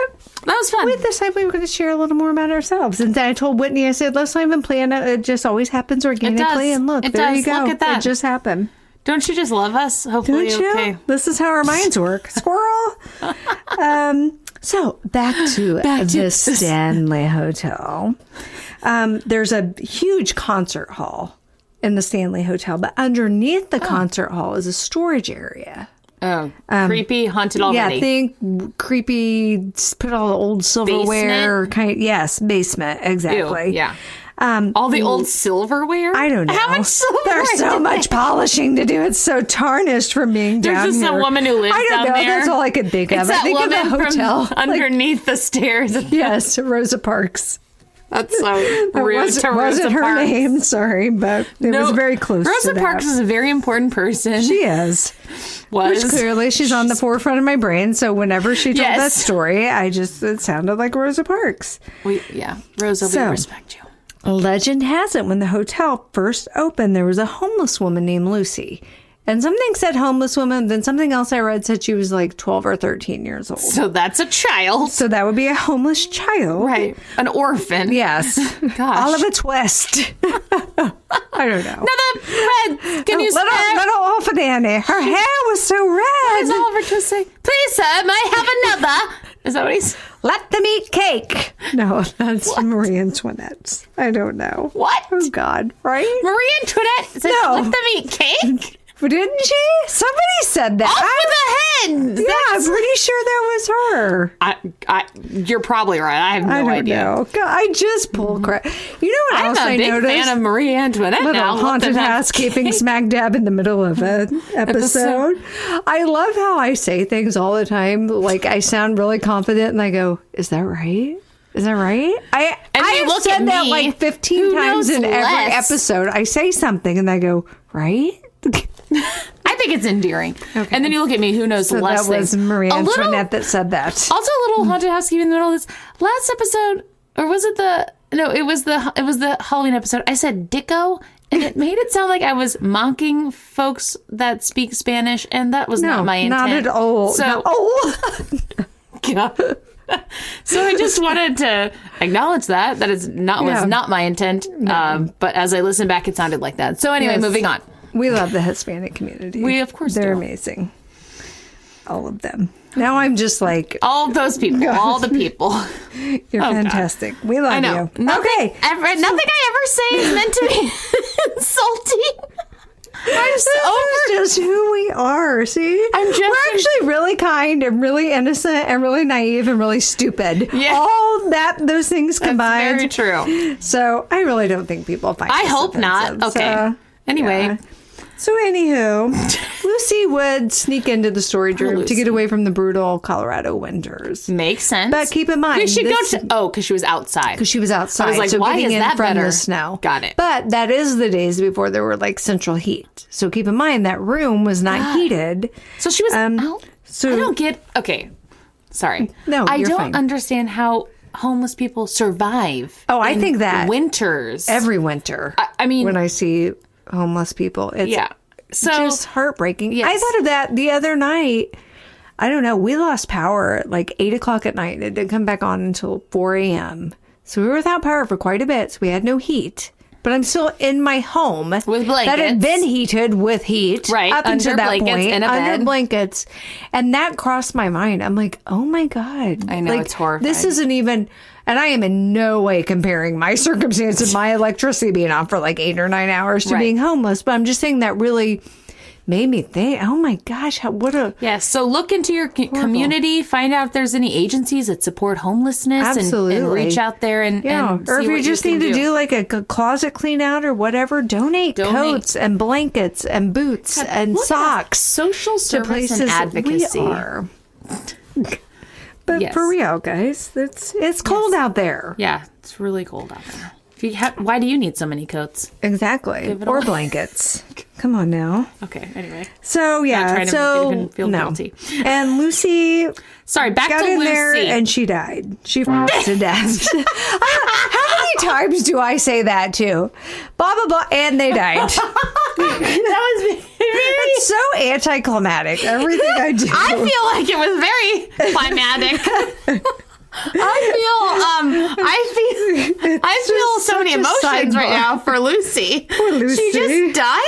that was fun. We decided we were going to share a little more about ourselves. And then I told Whitney, I said, let's not even plan it. It just always happens organically. And look, there you go. Look at that. It just happened. Don't you just love us? Hopefully, don't you? Okay. This is how our minds work. Squirrel. So back to the Stanley Hotel. There's a huge concert hall in the Stanley Hotel, but underneath the concert hall is a storage area. Oh, creepy, haunted already. Yeah, think creepy, put all the old silverware. Basement, exactly. Ew, yeah. All the old silverware? I don't know. How much silverware? There's so much polishing to do. It's so tarnished from being down here. There's just a woman who lives down there. That's all I could think of. It's that I think woman of the hotel. From underneath the stairs. Yes, Rosa Parks. That's so rude to Rosa wasn't her Parks. name, sorry, but it was very close to Rosa that. Parks is a very important person. She is. Which clearly she's on the forefront of my brain. So whenever she told that story, it sounded like Rosa Parks. Rosa, So, we respect you. Legend has it when the hotel first opened, there was a homeless woman named Lucy. And something said homeless woman, then something else I read said she was like 12 or 13 years old. So that's a child. So that would be a homeless child. Right. An orphan. Yes. Gosh. Oliver Twist. I don't know. Red. Can you spare? Little orphan Annie. Her hair was so red. What does Oliver Twist say? Please, sir, may I have another? Is that what he's... Let them eat cake. No, that's Marie Antoinette. I don't know. What? Oh, God. Right? Marie Antoinette said, No. let them eat cake? Didn't she? Somebody said that. Off with the head. Yeah, I'm pretty sure that was her. You're probably right. I have no idea. Know. God, I just pull crap. You know what else I I'm a big noticed? fan of Marie Antoinette Little now. haunted housekeeping smack dab in the middle of an episode. I love how I say things all the time. Like I sound really confident and I go, is that right? Is that right? I have look said at that me, like 15 who times knows in every less. episode. I say something and I go, right? I think it's endearing. Okay. And then you look at me, who knows So less that was things. Marie Antoinette that said that. Also a little haunted housekeeping in the middle of this. Last episode, or was it it was the Halloween episode. I said Dicko, and it made it sound like I was mocking folks that speak Spanish, and that was not my intent. Not at all. So, God. So I just wanted to acknowledge that was not my intent. But as I listened back, it sounded like that. So anyway, moving on. We love the Hispanic community. We of course They're do. amazing. All of them. Now I'm just like All of those people, all the people. you're fantastic. We love I know. you. Nothing Okay. I ever say is meant to be insulting. I'm so This is just who we are. See, we're actually really kind and really innocent and really naive and really stupid. Yeah. All those things combined. Very true. So I really don't think people find. I us hope not. offensive. Okay. So, Anyway. yeah. So anywho, Lucy would sneak into the storage room to get away from the brutal Colorado winters. Makes sense. But keep in mind, we should because she was outside. Because she was outside. I was like, so why getting is in that from better? the snow. Got it. But that is the days before there were like central heat. So keep in mind that room was not heated. So she was out. So I don't get. Okay, sorry. No, I you're don't fine. understand how homeless people survive. Oh, I think that winters. every winter. I mean, when I see homeless people, it's so just heartbreaking. Yes. I thought of that the other night. I don't know. We lost power at like 8:00 at night. It didn't come back on until 4 a.m. So we were without power for quite a bit. So we had no heat. But I'm still in my home with blankets that had been heated with heat right up under until that blankets point, in a under bed. blankets, and that crossed my mind. I'm like, oh my god! I know, like, it's horrifying. This isn't even. And I am in no way comparing my circumstances, my electricity being on for like 8 or 9 hours to being homeless. But I'm just saying that really made me think, oh my gosh, what a... Yes, so look into your community, find out if there's any agencies that support homelessness and reach out there and or if you just need to do like a closet clean out or whatever, donate coats and blankets and boots and socks. Social service and advocacy. We are. But for real, guys, it's cold out there. Yeah, it's really cold out there. Why do you need so many coats? Exactly. Or blankets. Come on now. Okay, anyway. So, yeah. Not trying to feel guilty. And Lucy... Sorry, back got to in Lucy. There and she died. She to death. How many times do I say that too? Blah, blah, blah. And they died. That was It's so anticlimactic. Everything I do. I feel like it was very climatic. I feel so many emotions right now for Lucy. Poor Lucy. She just died?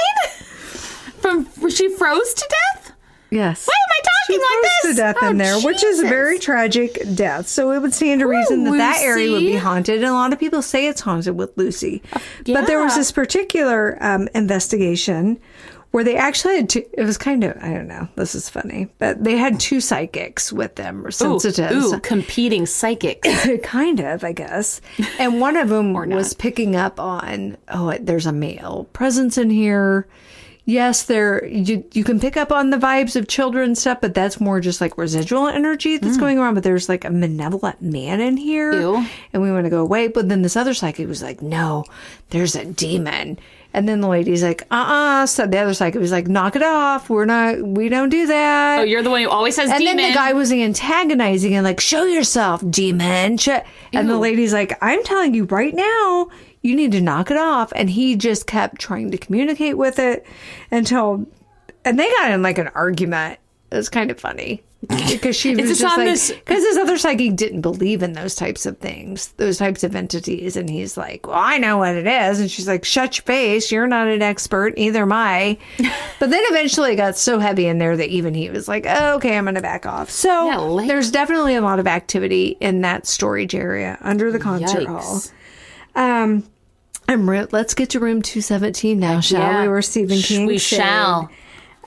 She froze to death? Yes. Why am I talking like this? To death in there, which is a very tragic death. So it would stand to reason that area would be haunted. And a lot of people say it's haunted with Lucy. But there was this particular investigation where they actually had it was kind of, I don't know, this is funny, but they had 2 psychics with them, or sensitives. Ooh, competing psychics. Kind of, I guess. And one of them was picking up on, there's a male presence in here. yes, you can pick up on the vibes of children and stuff, but that's more just like residual energy that's going around. But there's like a malevolent man in here. Ew. And we want to go away. But then this other psychic was like, no, there's a demon. And then the lady's like, So the other psychic was like, knock it off. We don't do that. Oh, you're the one who always says demon. And then the guy was antagonizing and like, show yourself, demon. And the lady's like, I'm telling you right now, you need to knock it off. And he just kept trying to communicate with it and they got in like an argument. It was kind of funny. Because she was just like, because this other psychic didn't believe in those types of things, those types of entities. And he's like, well, I know what it is. And she's like, shut your face. You're not an expert. Neither am I. But then eventually it got so heavy in there that even he was like, oh, okay, I'm going to back off. So there's definitely a lot of activity in that storage area under the concert hall. Let's get to room 217 now, shall we? Where Stephen King We shall.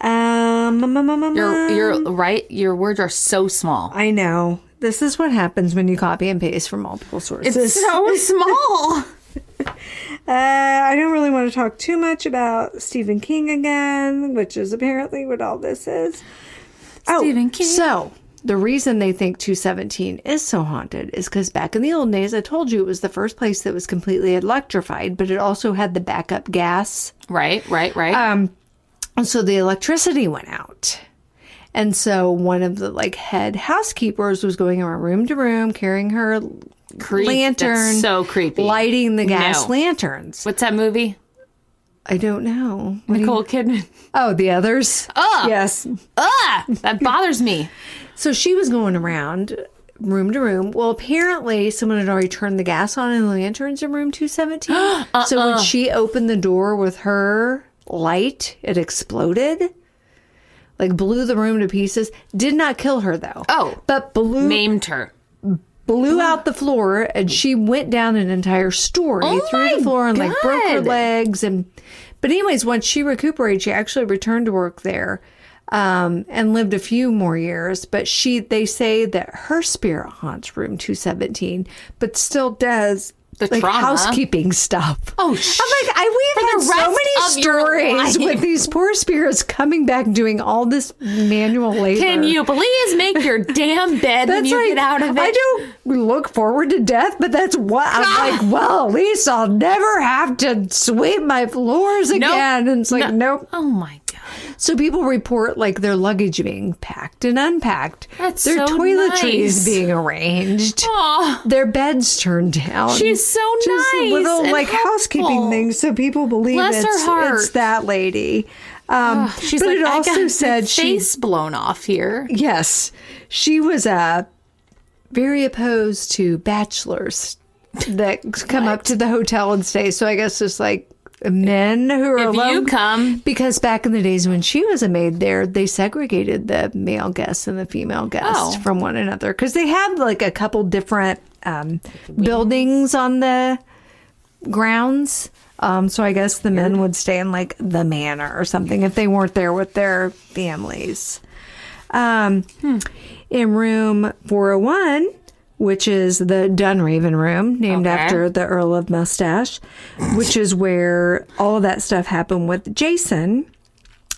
You're right. Your words are so small. I know. This is what happens when you copy and paste from multiple sources. It's so small. I don't really want to talk too much about Stephen King again, which is apparently what all this is. Stephen King. So the reason they think 217 is so haunted is because back in the old days, I told you it was the first place that was completely electrified, but it also had the backup gas. Right. So the electricity went out. And so one of the head housekeepers was going around room to room carrying her lantern. That's so creepy. Lighting the gas lanterns. What's that movie? I don't know. Nicole Kidman. Oh, The Others? Yes. That bothers me. So she was going around room to room. Well, apparently someone had already turned the gas on in the lanterns in room 217. So when she opened the door with her light, it exploded, blew the room to pieces. Did not kill her though. But maimed her, blew out the floor, and she went down an entire story through the floor and broke her legs. But anyways, once she recuperated, she actually returned to work there and lived a few more years. But they say that her spirit haunts room 217, but still does housekeeping stuff. Oh, we've had so many stories with these poor spirits coming back and doing all this manual labor. Can you please make your damn bed when you get out of it? I don't look forward to death, but that's what I'm like, well, at least I'll never have to sweep my floors again. And it's like, nope. Oh my God. So people report their luggage being packed and unpacked. That's their so toiletries being arranged. Their beds turned down. She's so just nice. Little housekeeping things, so people believe it's that lady. She's but like, it also I got said face blown off here. Yes, she was very opposed to bachelors that come up to the hotel and stay. So I guess it's men who are alone. If you come. Because back in the days when she was a maid there, they segregated the male guests and the female guests from one another. Because they have a couple different buildings on the grounds. So I guess the men would stay in the manor or something if they weren't there with their families. In room 401, which is the Dunraven room, named after the Earl of Mustache, which is where all of that stuff happened with Jason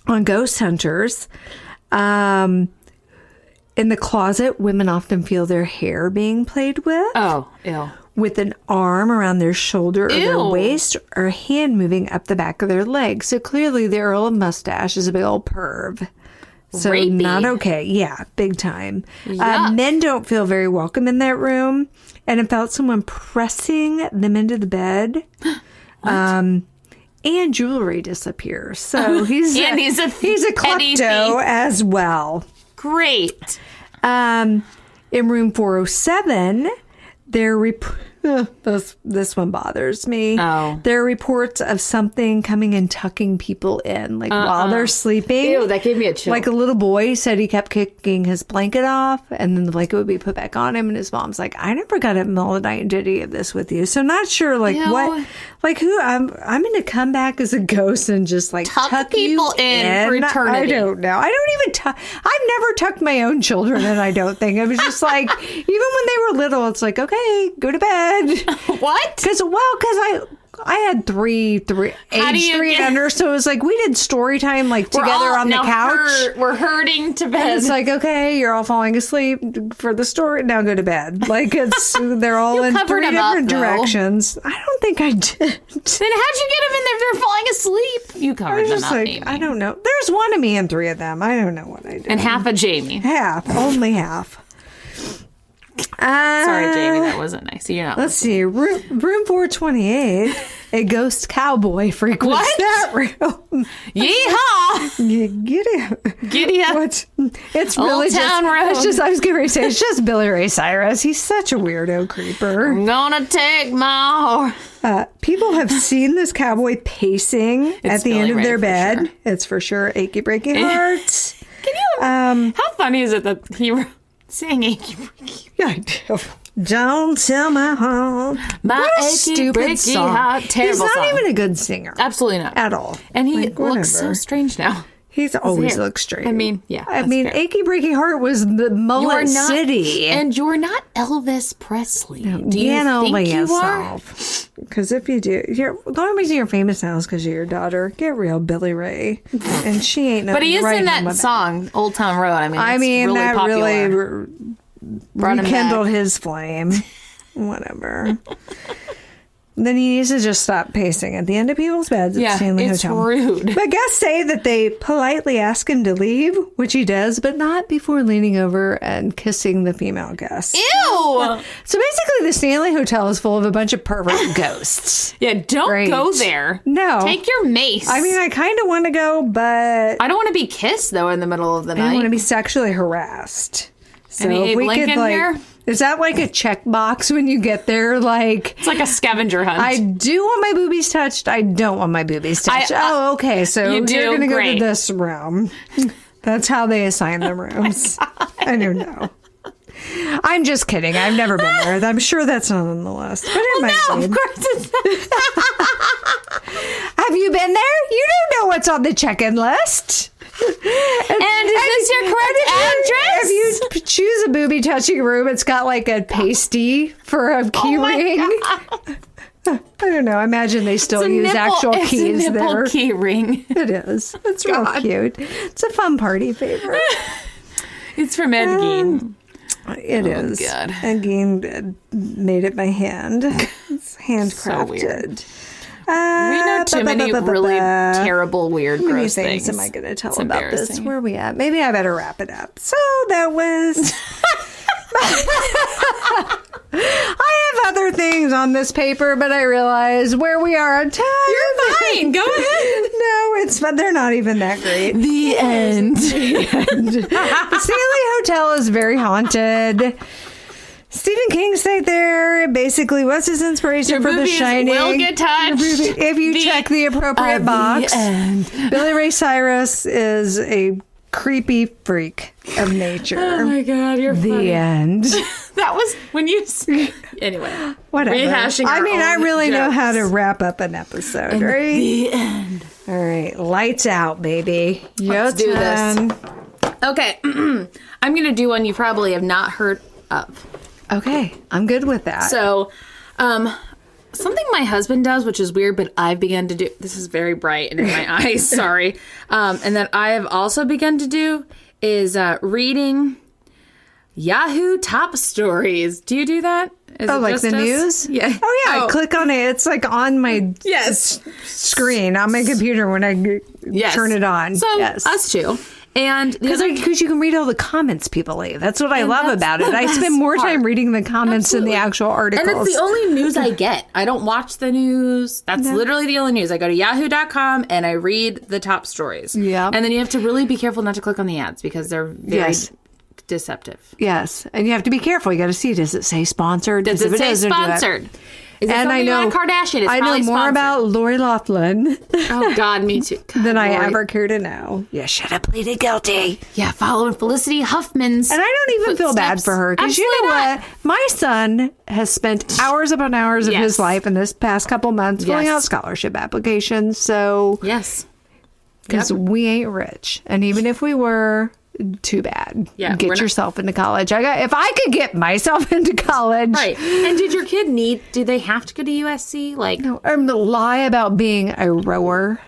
on Ghost Hunters. In the closet, women often feel their hair being played with. Oh, ew. With an arm around their shoulder or their waist, or a hand moving up the back of their leg. So clearly the Earl of Mustache is a big old perv. So rapey. Not okay. Yeah, big time. Men don't feel very welcome in that room. And about someone pressing them into the bed. And jewelry disappears. So he's a klepto as well. Great. In room 407, this one bothers me. There are reports of something coming and tucking people in, while they're sleeping. Ew, that gave me a chill. A little boy said he kept kicking his blanket off, and then the blanket would be put back on him, and his mom's like, I never got up in the middle of the night and did any of this with you. So not sure, what, who, I'm going to come back as a ghost and just, tuck people in for eternity. I don't know. I don't even I've never tucked my own children, and I don't think. It was just even when they were little, it's okay, go to bed. What? Because I had three, How do age you 3 get- and under. So it was like we did story time like We're together all on the now couch. we're hurting to bed. It's like, okay, you're all falling asleep for the story. Now go to bed. Like they're all in covered 3 them up, different though. directions. I don't think I did. Then how'd you get them in there if they're falling asleep? You I covered was them just up, like, Amy. I don't know. There's one of me and 3 of them. I don't know what I did. And half of Jamie. half, only half. Sorry, Jamie, that wasn't nice. You're not. Let's see. Room 428. A ghost cowboy frequents What? that room. Yeehaw! Giddy up. What? It's Old really Town Road. It's just. I was going to say it's just Billy Ray Cyrus. He's such a weirdo creeper. I'm gonna take my horse. People have seen this cowboy pacing at the Billy end of Ray their for bed. sure. It's for sure achy breaky heart. Can you? How funny is it that he sang achy breaky? Yeah, I do. Don't tell my heart. My What a achy stupid breaky song. heart. Terrible He's not song. even a good singer Absolutely not. at all. And he Like, looks so whatever. strange now. He's always hair. looked straight. I mean, yeah, I that's mean, fair. Achy Breaky Heart was the Mullet City. And you're not Elvis Presley. Do you Get over think you are? yourself. Because if you do, the only reason you're famous now is because of your daughter. Get real, Billy Ray. And she ain't no But he is right in that woman. song, Old Town Road. I mean, it's really that popular. really Brought him rekindled back. his flame. Whatever. Then he needs to just stop pacing at the end of people's beds at Yeah, Stanley it's Hotel. rude. But guests say that they politely ask him to leave, which he does, but not before leaning over and kissing the female guest. Ew! So basically, the Stanley Hotel is full of a bunch of pervert ghosts. Yeah, don't Great. go there. No. Take your mace. I mean, I kind of want to go, but I don't want to be kissed, though, in the middle of the I don't night. want to be sexually harassed. So Any if Abe we Lincoln could, like, here? is that like a checkbox when you get there? Like, It's like a scavenger hunt. I do want my boobies touched. I don't want my boobies touched. Oh, okay. So You do? you're going to go to Great. this room. That's how they assign the rooms. I don't know. I'm just kidding. I've never been there. I'm sure that's not on the list. But it might no, be. of course it's Have you been there? You don't know what's on the check-in list. And is this your correct address? If you choose a booby touching room, it's got like a pasty for a key ring. I don't know. I imagine they still use actual keys it's a nipple there. key ring. It is. It's real cute. It's a fun party favor. It's from Ed Gein. It is. God. Again, made it by hand. It's handcrafted. weird. We know too many really terrible, weird, How many gross things things. am I going to tell It's about this? embarrassing. Where are we at? Maybe I better wrap it up. So that was. I have other things on this paper, but I realize where we are on time. You're fine. Go ahead. No, it's fun. They're not even that great. The end. The Stanley Hotel is very haunted. Stephen King stayed there. It basically was his inspiration Your for The boobies Shining. will get touched. If you check the appropriate box. The end. Billy Ray Cyrus is a creepy freak of nature. Oh my God, you're The funny. end. That was when you. Anyway, Whatever. rehashing. I our mean, I own really know jokes. how to wrap up an episode, right? The end. All right, lights out, baby. Let's do this. turn. Okay, I'm gonna do one you probably have not heard of. Okay, I'm good with that. So, something my husband does, which is weird, but I've begun to do. This is very bright and in my eyes. Sorry. And that I have also begun to do is reading Yahoo top stories. Do you do that? Is Oh, it like just the us? news? Yeah. Oh, yeah. I click on it. It's like on my Yes. screen on my computer when I Yes. turn it on. So yes. us too. And the other Because you can read all the comments people leave. That's what I love that's about the it. I best spend more part. time reading the comments than the actual articles. And it's the only news I get. I don't watch the news. That's literally the only news. I go to yahoo.com and I read the top stories. Yeah. And then you have to really be careful not to click on the ads because they're very Yes. deceptive. Yes, and you have to be careful. You got to see, does it say sponsored? Does 'Cause it if say doesn't do it- sponsored? Is it And I something know about Kardashian? It's I know probably more sponsored. about Lori Loughlin Oh God, me too. God, than I Lori. ever care to know. You should have pleaded guilty. Yeah, following Felicity Huffman's. And I don't even feel bad footsteps. for her because you know Absolutely what? My son has spent hours upon hours of Yes. his life in this past couple months filling Yes. out scholarship applications. So Yes. because we ain't rich, and even if we were, too bad. Yeah, Get yourself into college. If I could get myself into college. Right. And did your kid do they have to go to USC? Like, No, lie about being a rower.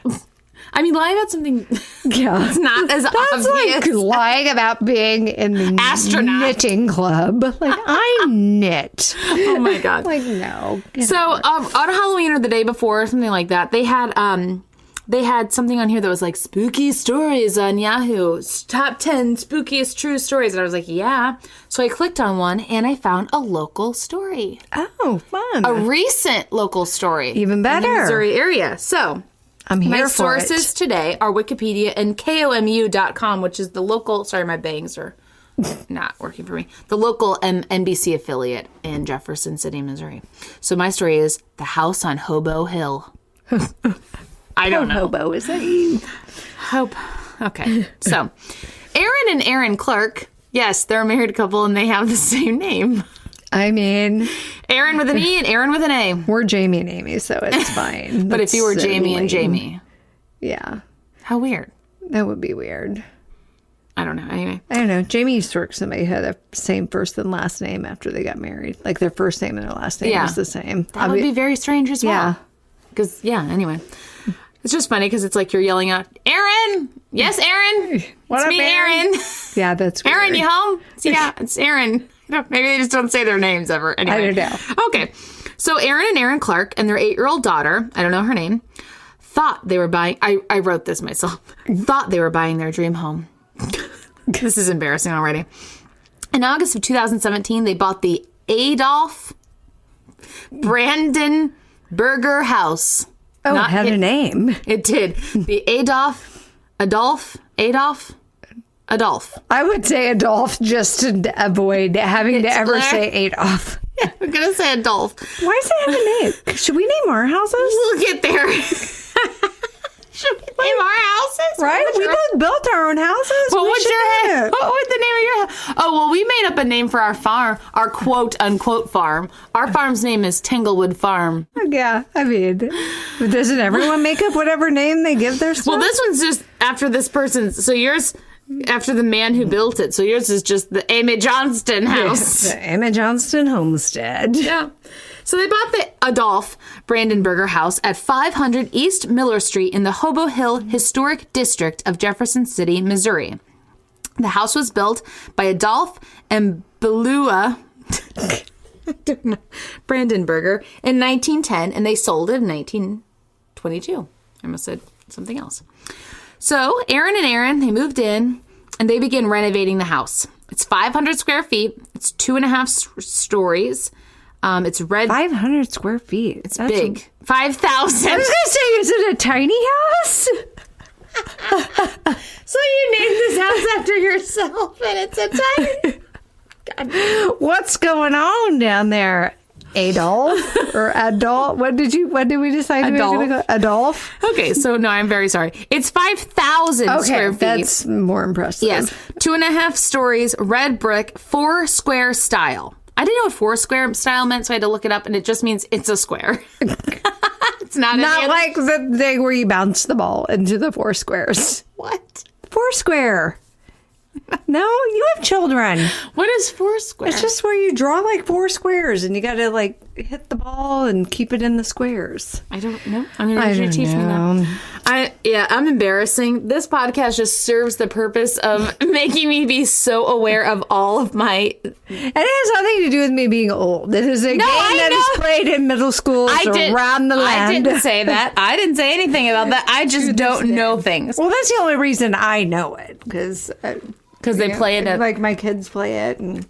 I mean, lie about something Yeah. it's not as That's obvious. like lying about being in the Astronaut. knitting club. Like, I knit. Oh my God. Like, no. So on Halloween or the day before, something like that, they had something on here that was like spooky stories on Yahoo, top 10 spookiest true stories. And I was like, yeah. So I clicked on one and I found a local story. Oh, fun. A recent local story. Even better. In the Missouri area. So I'm here my for sources it. today are Wikipedia and KOMU.com, which is the local, sorry, my bangs are not working for me, the local NBC affiliate in Jefferson City, Missouri. So my story is The House on Hobo Hill. I don't know. Hobo, is that you? Hope. Okay. So, Aaron and Aaron Clark, yes, they're a married couple and they have the same name. I mean, Aaron with an E and Aaron with an A. we're Jamie and Amy, so it's fine. But if you were That's so Jamie and lame. Jamie, Yeah, how weird. that would be weird. I don't know. Anyway. I don't know. Jamie used to work somebody who had the same first and last name after they got married. Like their first name and their last name Yeah. was the same. That would be very strange as well. Yeah. Because, anyway. It's just funny because it's like you're yelling out, Aaron! Yes, Aaron! What It's up, me, Aaron! Yeah, that's weird. Aaron, you home? Yeah, it's Aaron. Maybe they just don't say their names ever. Anyway. I don't know. Okay. So Aaron and Aaron Clark and their 8-year-old daughter, I don't know her name, thought they were buying, I wrote this myself, thought they were buying their dream home. This is embarrassing already. In August of 2017, they bought the Adolf Brandon Burger House. Oh, it had a name. It did. The Adolf. I would say Adolf just to avoid having to ever say Adolf. Yeah, I'm going to say Adolf. Why does it have a name? Should we name our houses? We'll get there. Should we name our houses? Right? We both built our own houses. What We would should your name it. What would the name of your house? Oh, well, we made up a name for our farm, our quote unquote farm. Our farm's name is Tanglewood Farm. Yeah, I mean, doesn't everyone make up whatever name they give their stuff? Well, this one's just after this person's. So yours, after the man who built it. So yours is just the Amy Johnston house. The Emma Johnston Homestead. Yeah. So they bought the Adolf Brandenburger house at 500 East Miller Street in the Hobo Hill Historic District of Jefferson City, Missouri. The house was built by Adolf and Belua Brandenburger in 1910, and they sold it in 1922. I almost said something else. So Aaron and Aaron, they moved in, and they began renovating the house. It's 500 square feet. It's 2.5 stories. It's red. 500 square feet. It's big. 5,000. I was going to say, is it a tiny house? So you named this house after yourself, and it's a tiny. God. What's going on down there? Adolf or Adolf? What did we decide we were going to go? Adolf? Okay, so no, I'm very sorry. It's 5,000 square feet. That's more impressive. Yes, 2.5 stories, red brick, 4 square style. I didn't know what 4 square style meant, so I had to look it up, and it just means it's a square. It's not like the thing where you bounce the ball into the 4 squares. What? 4 square. No, you have children. What is 4 square? It's just where you draw like 4 squares and you got to like hit the ball and keep it in the squares. I don't know. I'm going to need you to teach me that. I'm embarrassing. This podcast just serves the purpose of making me be so aware of all of my. And it has nothing to do with me being old. It is a game that is played in middle schools around the land. I didn't say that. I didn't say anything about that. I just don't know things. Well, that's the only reason I know it because they play it. Like my kids play it. And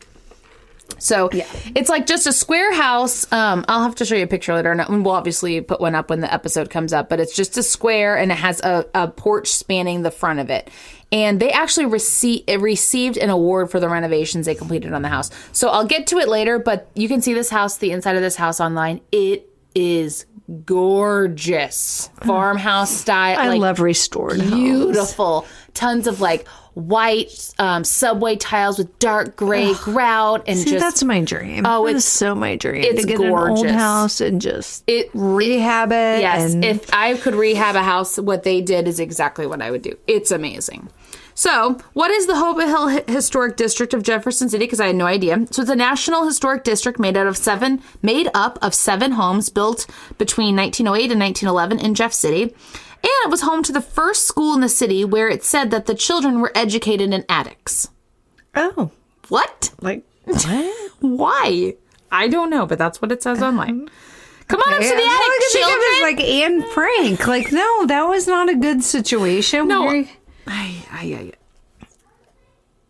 so it's like just a square house. I'll have to show you a picture later. And we'll obviously put one up when the episode comes up. But it's just a square and it has a porch spanning the front of it. And they actually received an award for the renovations they completed on the house. So I'll get to it later. But you can see this house, the inside of this house online. It is gorgeous. Farmhouse style. I love restored homes. Beautiful. Tons of like white subway tiles with dark gray grout and that's my dream. Oh, it's so my dream. It's to get gorgeous. An old house and just rehab it. Yes, and if I could rehab a house, what they did is exactly what I would do. It's amazing. So, what is the Hobo Hill Historic District of Jefferson City? Because I had no idea. So, it's a national historic district made up of seven homes built between 1908 and 1911 in Jeff City. And it was home to the first school in the city where it said that the children were educated in attics. Oh. What? Like, what? Why? I don't know, but that's what it says online. Come on up to the attic, children. It was like Anne Frank. Like, no, that was not a good situation. No.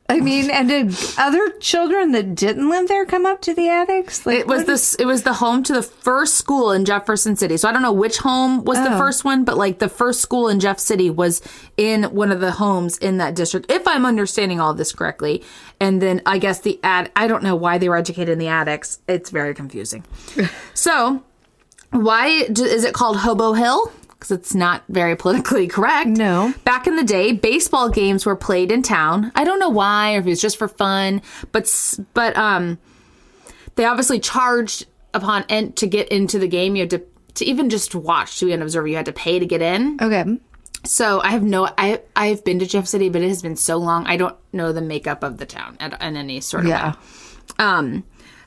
I mean, and did other children that didn't live there come up to the attics? Like, it was the home to the first school in Jefferson City. So I don't know which home was the first one, but like the first school in Jeff City was in one of the homes in that district, if I'm understanding all this correctly. And then I guess I don't know why they were educated in the attics. It's very confusing. So why is it called Hobo Hill? Because it's not very politically correct. No. Back in the day, baseball games were played in town. I don't know why, or if it was just for fun, but they obviously charged to get into the game. You had to even just watch, to be an observer, you had to pay to get in. Okay. So I've been to Jeff City, but it has been so long. I don't know the makeup of the town in any sort of way.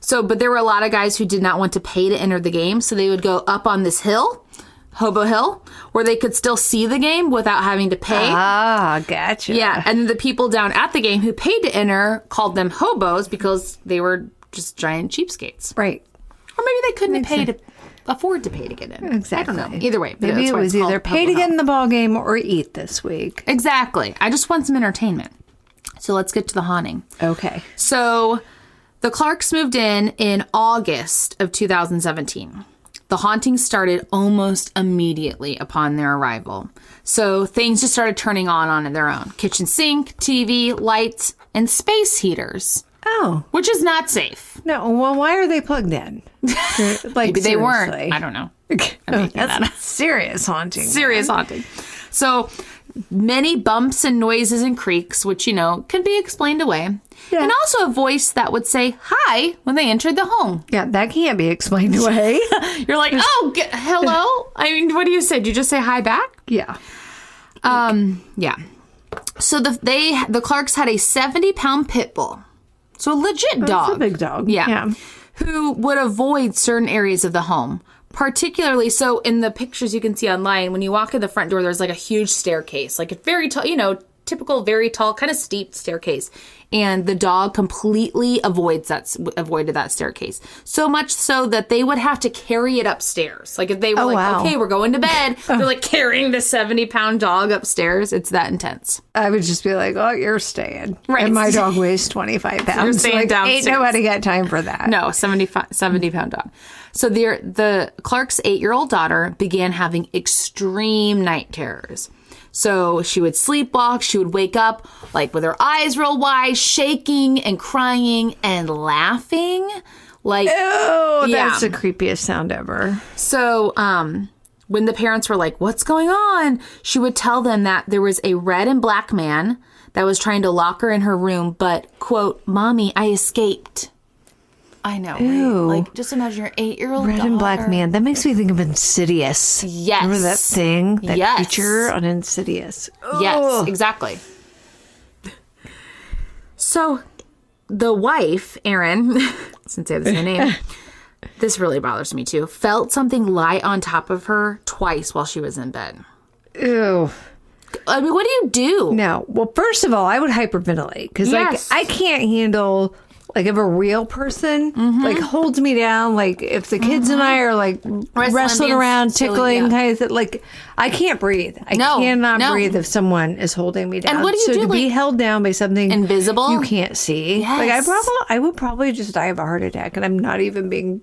But there were a lot of guys who did not want to pay to enter the game, so they would go up on this hill, Hobo Hill, where they could still see the game without having to pay. Ah, gotcha. Yeah, and the people down at the game who paid to enter called them hobos because they were just giant cheapskates. Right. Or maybe they couldn't afford to pay to get in. Exactly. I don't know. Either way. Maybe it was either pay to get in the ball game or eat this week. Exactly. I just want some entertainment. So let's get to the haunting. Okay. So the Clarks moved in August of 2017. The haunting started almost immediately upon their arrival. So things just started turning on their own. Kitchen sink, TV, lights, and space heaters. Oh. Which is not safe. No, well, why are they plugged in? Like, maybe they weren't. seriously. I don't know. That's serious haunting. Serious haunting. So many bumps and noises and creaks, which, can be explained away. Yeah. And also a voice that would say hi when they entered the home. Yeah, that can't be explained away. You're like, hello? I mean, what do you say? Did you just say hi back? Yeah. Yeah. So the Clarks had a 70-pound pit bull. So a legit dog. That's a big dog. Yeah. Who would avoid certain areas of the home. Particularly, so in the pictures you can see online, when you walk in the front door, there's like a huge staircase. Like a very tall, typical, very tall, kind of steep staircase. And the dog completely avoided that staircase. So much so that they would have to carry it upstairs. Like if they were okay, we're going to bed. They're like carrying the 70-pound dog upstars. It's that intense. I would just be like, oh, you're staying. Right. And my dog weighs 25 pounds. You're staying downstairs. Ain't nobody got time for that. No, 70-pound dog. So the Clark's 8-year-old daughter began having extreme night terrors. So she would sleepwalk, she would wake up like with her eyes real wide, shaking and crying and laughing. Like, oh, that's the creepiest sound ever. So when the parents were like, what's going on? She would tell them that there was a red and black man that was trying to lock her in her room, but, quote, Mommy, I escaped. I know. Ew. Right? Like, just imagine your 8-year-old Red daughter. and black man. That makes me think of Insidious. Yes. Remember that thing? That yes. creature on Insidious. Yes, exactly. So the wife, Erin, since I have the same name, this really bothers me too, felt something lie on top of her twice while she was in bed. Ew. I mean, what do you do? No. Well, first of all, I would hyperventilate because Yes. I can't handle like if a real person like holds me down, like if the kids and I are like wrestling around, tickling, kind of like I can't breathe. I cannot breathe if someone is holding me down. And what do you do? To be held down by something invisible you can't see. Yes. Like I would probably just die of a heart attack, and I'm not even being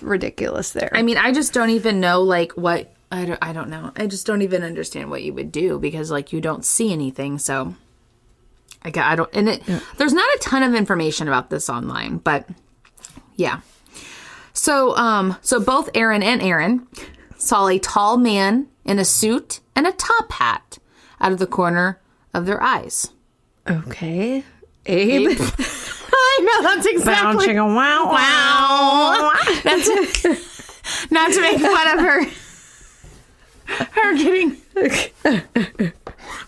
ridiculous there. I mean, I just don't even know like what I don't know. I just don't even understand what you would do because like you don't see anything, so. I don't, and there's not a ton of information about this online, but yeah. So, so both Erin and Aaron saw a tall man in a suit and a top hat out of the corner of their eyes. Okay. Abe. I know, that's exactly. Bouncing a wow. That's not to make fun of her getting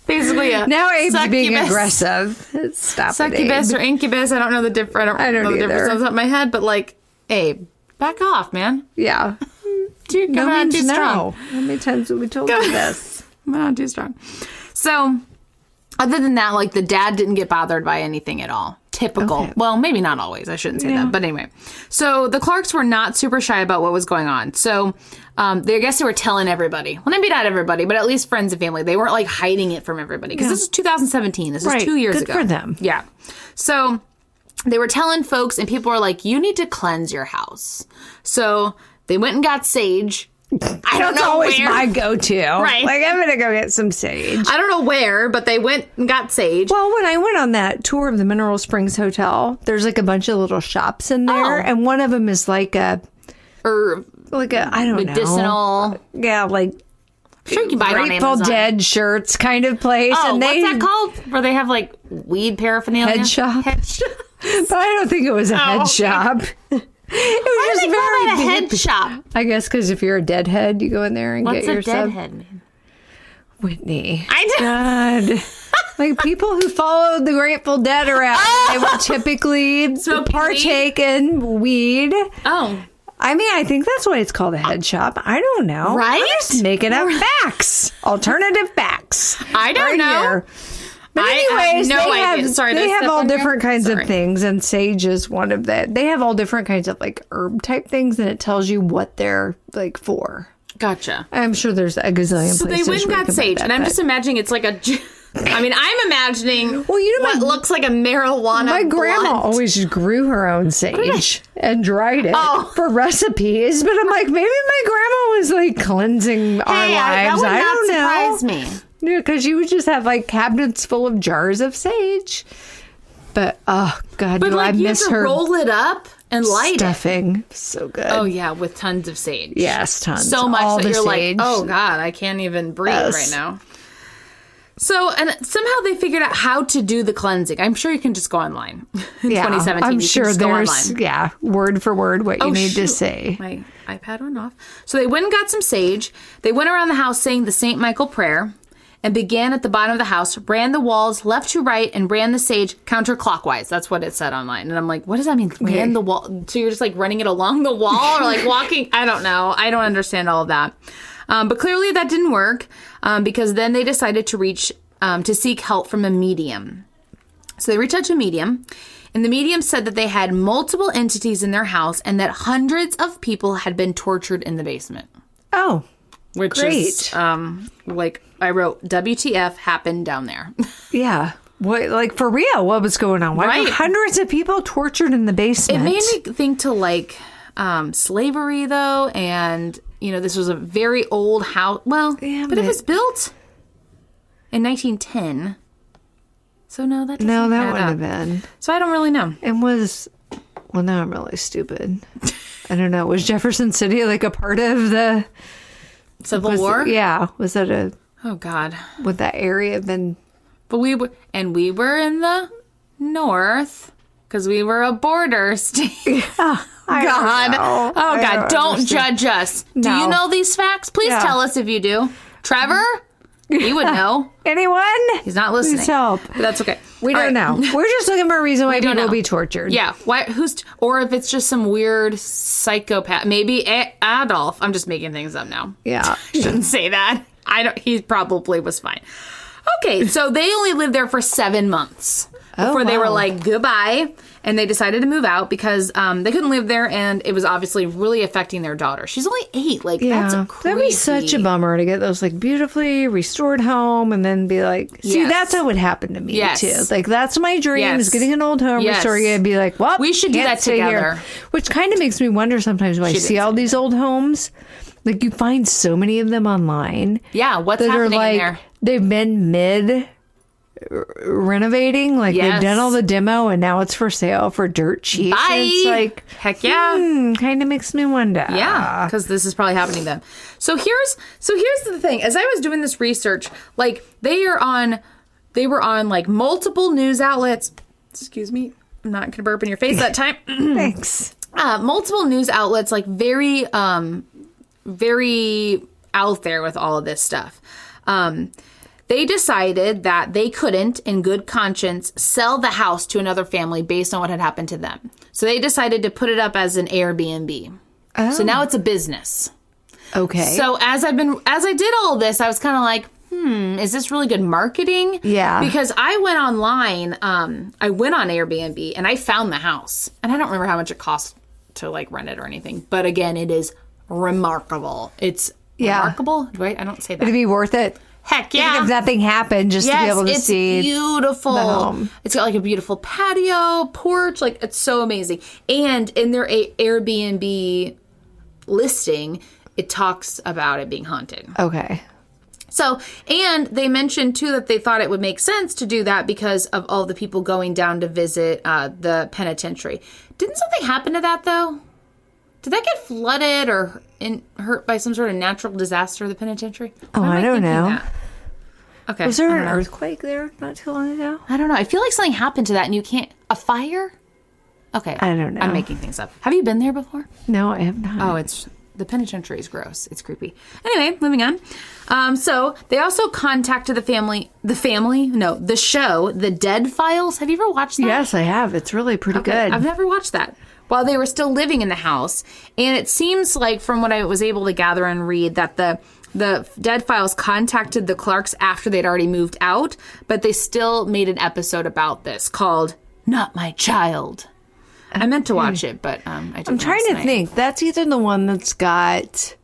Basically, a Now Abe's being succubus. aggressive. Stop it, Succubus Abe. or incubus. I don't know the difference. I don't know the difference either. off the top of my head, but like, Abe, back off, man. Yeah. Too, No come on, means too strong. no. How many times have we told you this? Come on, too strong. So, other than that, like the dad didn't get bothered by anything at all. Typical. Okay. Well, maybe not always. I shouldn't say that. But anyway. So the Clarks were not super shy about what was going on. So I guess they were telling everybody. Well, maybe not everybody, but at least friends and family. They weren't like hiding it from everybody. Because this is 2017. This is 2 years Good ago. for them. Yeah. So they were telling folks, and people were like, you need to cleanse your house. So they went and got sage. I don't That's know always where. my go-to. Right. Like, I'm going to go get some sage. I don't know where, but they went and got sage. Well, when I went on that tour of the Mineral Springs Hotel, there's like a bunch of little shops in there. Oh. And one of them is like a, Or I don't know. medicinal. Yeah, like I'm sure you can buy it on Grateful Amazon. Dead shirts kind of place. Oh, and what's they, that called? Where they have like weed paraphernalia? Head shop. Head shop. But I don't think it was a head okay. shop. It was Why do just they call that a very head shop? I guess because if you're a deadhead, you go in there and What's get a yourself. deadhead mean? Whitney. I do. God. Like people who followed the Grateful Dead around, they would typically Smoking partake in weed. Oh, I mean, I think that's why it's called a head shop. I don't know. Right? I'm just making up facts. Alternative facts. I don't Right know. here. But I have anyways, no they idea. have, Sorry, did they I have step all on you? different kinds Sorry. of things, and sage is one of that. They have all different kinds of like herb type things, and it tells you what they're like for. gotcha. I'm sure there's a gazillion So they places went and where you got can buy sage, that, and I'm but- just imagining it's like a. I mean, I'm imagining Well, you know, what looks like a marijuana. My grandma blunt. always just grew her own sage and dried it Oh. for recipes. But I'm like, maybe my grandma was like cleansing our Hey, that lives. would I not don't know. surprise me. Yeah, because you would just have like cabinets full of jars of sage. But oh god, But do like I you have miss to her roll it up and light it. stuffing. So good. Oh yeah, with tons of sage. Yes, tons. So much All that the you're sage. like, oh god, I can't even breathe Yes. right now. So, and somehow they figured out how to do the cleansing. I'm sure you can just go online. In Yeah, 2017, I'm you can sure just go there's online. word for word what you need to shoot. say. My iPad went off. So they went and got some sage. They went around the house saying the St. Michael prayer and began at the bottom of the house, ran the walls left to right, and ran the sage counterclockwise. That's what it said online. And I'm like, what does that mean? Ran the wall? So you're just like running it along the wall or like walking? I don't know. I don't understand all of that. But clearly that didn't work because then they decided to seek help from a medium. So they reached out to a medium, and the medium said that they had multiple entities in their house and that hundreds of people had been tortured in the basement. Oh, Which is, like I wrote, WTF happened down there. yeah. What, like for real? What was going on? Why Right. were hundreds of people tortured in the It basement? made me think to like slavery though, and this was a very old house. Well, Yeah, but it but- was built in 1910. So no, that doesn't No, that add wouldn't up. have been. So I don't really know. It was. Well, now I'm really stupid. I don't know. Was Jefferson City like a part of the Civil War? Yeah. Was that Oh God. would that area have been? But we were in the north because we were a border state. God. know. Oh I God. Don't understand. judge us. Do No. you know these facts? Please Yeah. tell us if you do. Trevor? You would know. Anyone? He's not listening. Please help. But that's okay. We All don't right. know. We're just looking for a reason why don't people know. be tortured. Yeah. Why? Or if it's just some weird psychopath. Maybe Adolf. I'm just making things up now. Yeah. Shouldn't say that. He probably was fine. Okay, so they only lived there for 7 months before they were wow. like goodbye, and they decided to move out because they couldn't live there, and it was obviously really affecting their daughter. She's only 8. Like Yeah, that's crazy. that'd be such a bummer to get those like beautifully restored home and then be like, see, Yes. that's what would happen to me Yes. too. Like that's my dream Yes. is getting an old home Yes. restored and be like, well, We should do can't that stay here. together. Which kind of makes me wonder sometimes when I She see didn't all say these old homes, like you find so many of them online Yeah, what's that are happening like in there? they've been mid renovating, like Yes. they've done all the demo and now it's for sale for dirt cheap. Bye. And it's like, Heck yeah. kind of makes me wonder. Yeah, because this is probably happening to them. So here's the thing. As I was doing this research, like they were on like multiple news outlets. Excuse me, I'm not gonna burp in your face that time. Thanks. Multiple news outlets, like very out there with all of this stuff. they decided that they couldn't, in good conscience, sell the house to another family based on what had happened to them. So they decided to put it up as an Airbnb. Oh. So now it's a business. Okay. So as I did all this, I was kind of like, is this really good marketing? Yeah. Because I went online, I went on Airbnb and I found the house. And I don't remember how much it cost to like rent it or anything. But again, it is remarkable. It's remarkable. Right? I don't say that. It'd be worth it. Heck yeah. Even if nothing happened, just to be able to see. It's beautiful. The home. It's got like a beautiful patio, porch. Like, it's so amazing. And in their Airbnb listing, it talks about it being haunted. Okay. So, and they mentioned, too, that they thought it would make sense to do that because of all the people going down to visit the penitentiary. Didn't something happen to that, though? Did that get flooded or hurt by some sort of natural disaster, the penitentiary? Oh, I don't know. That? Okay. Was there an earthquake there not too long ago? I don't know. I feel like something happened to that and you can't... A fire? Okay. I don't know. I'm making things up. Have you been there before? No, I have not. Oh, the penitentiary is gross. It's creepy. Anyway, moving on. So they also contacted the show, The Dead Files. Have you ever watched that? Yes, I have. It's really pretty good. I've never watched that. While they were still living in the house. And it seems like, from what I was able to gather and read, that the Dead Files contacted the Clarks after they'd already moved out, but they still made an episode about this called Not My Child. I meant to watch it, but I didn't. I'm trying to think. That's either the one that's got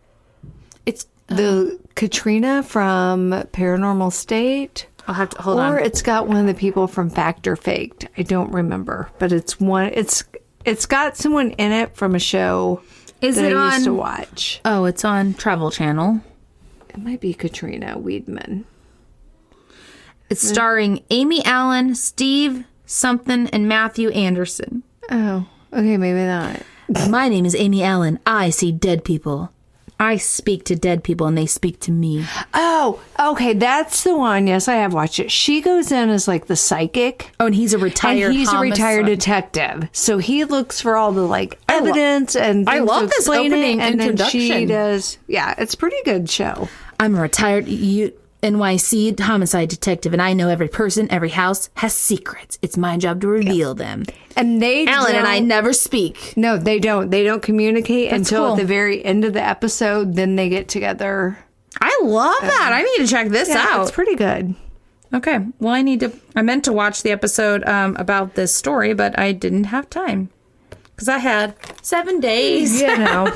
the Katrina from Paranormal State. I'll have to hold on. Or it's got one of the people from Fact or Faked. I don't remember, but it's one. It's got someone in it from a show I used to watch. Oh, it's on Travel Channel. It might be Katrina Weidman. It's starring Amy Allen, Steve something, and Matthew Anderson. Oh, okay, maybe not. My name is Amy Allen. I see dead people. I speak to dead people and they speak to me. Oh, okay, that's the one. Yes, I have watched it. She goes in as like the psychic. Oh, and he's a retired detective. So he looks for all the like evidence and I love this opening and introduction. Then she does. Yeah, it's a pretty good show. I'm a retired NYC homicide detective, and I know every person, every house has secrets. It's my job to reveal them. And Alan and I never speak. No, they don't. They don't communicate until cool. at the very end of the episode. Then they get together. I love that. I need to check this out. It's pretty good. Okay. Well, I meant to watch the episode about this story, but I didn't have time. Because I had 7 days. You know,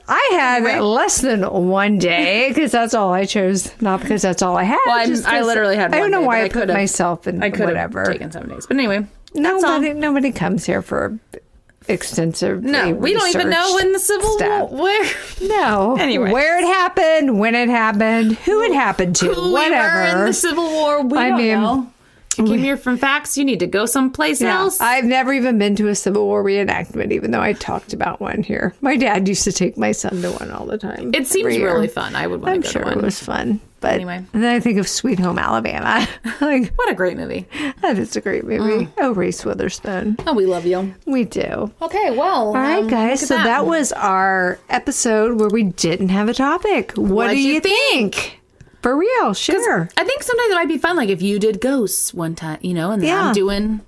I had less than 1 day because that's all I chose. Not because that's all I had. Well, I literally had 1 day. I don't know why I put myself in whatever. Taken 7 days. But anyway, nobody comes here for extensive. No, we don't even know when the Civil War. No. Anyway, where it happened, when it happened, who it happened to, whatever. We were in the Civil War. We don't know. You came here from facts, you need to go someplace else. I've never even been to a Civil War reenactment, even though I talked about one here. My dad used to take my son to one all the time. It seems really fun. I would want to go to one. I'm sure it was fun. But anyway. And then I think of Sweet Home Alabama. Like, what a great movie. That is a great movie. Oh, Reese Witherspoon. Oh, we love you. We do. Okay, well. All right, guys. So that was our episode where we didn't have a topic. What do you think? For real, sure. I think sometimes it might be fun, like if you did ghosts one time, and then I'm doing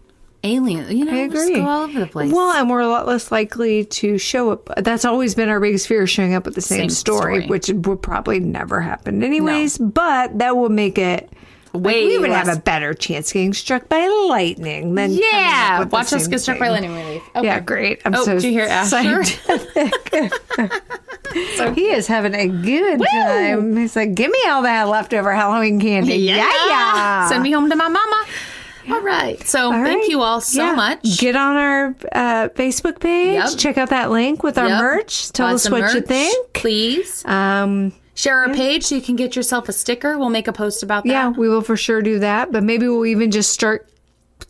aliens, I agree. Just go all over the place. Well, and we're a lot less likely to show up. That's always been our biggest fear, showing up with the same story, which would probably never happen anyways, but that will make it... we would have a better chance getting struck by lightning than watch us get struck by lightning relief. Okay. Yeah, great. I'm so did you hear Asher? So he is having a good time. He's like, give me all that leftover Halloween candy. Yeah. Send me home to my mama. All right. So thank you all so much. Get on our Facebook page. Yep. Check out that link with our merch. Tell us what you think. Please. Share our page so you can get yourself a sticker. We'll make a post about that. Yeah, we will for sure do that. But maybe we'll even just start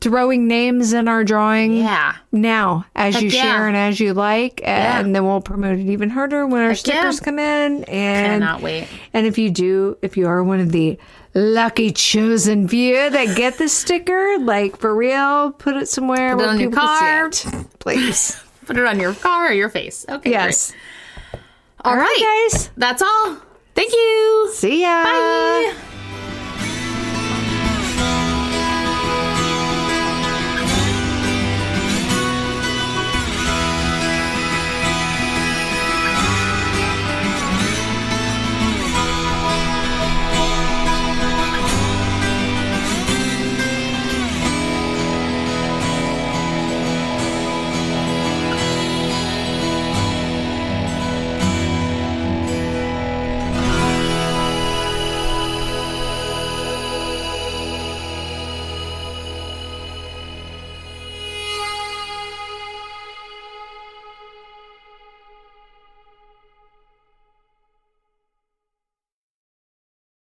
throwing names in our drawing now as you share and as you like. And then we'll promote it even harder when our stickers come in. And cannot wait. And if you are one of the lucky chosen few that get the sticker, like for real, put it somewhere put it where on people your car. can see it. Please. Put it on your car or your face. Okay. Yes. Great. All right, guys. That's all. Thank you. See ya. Bye.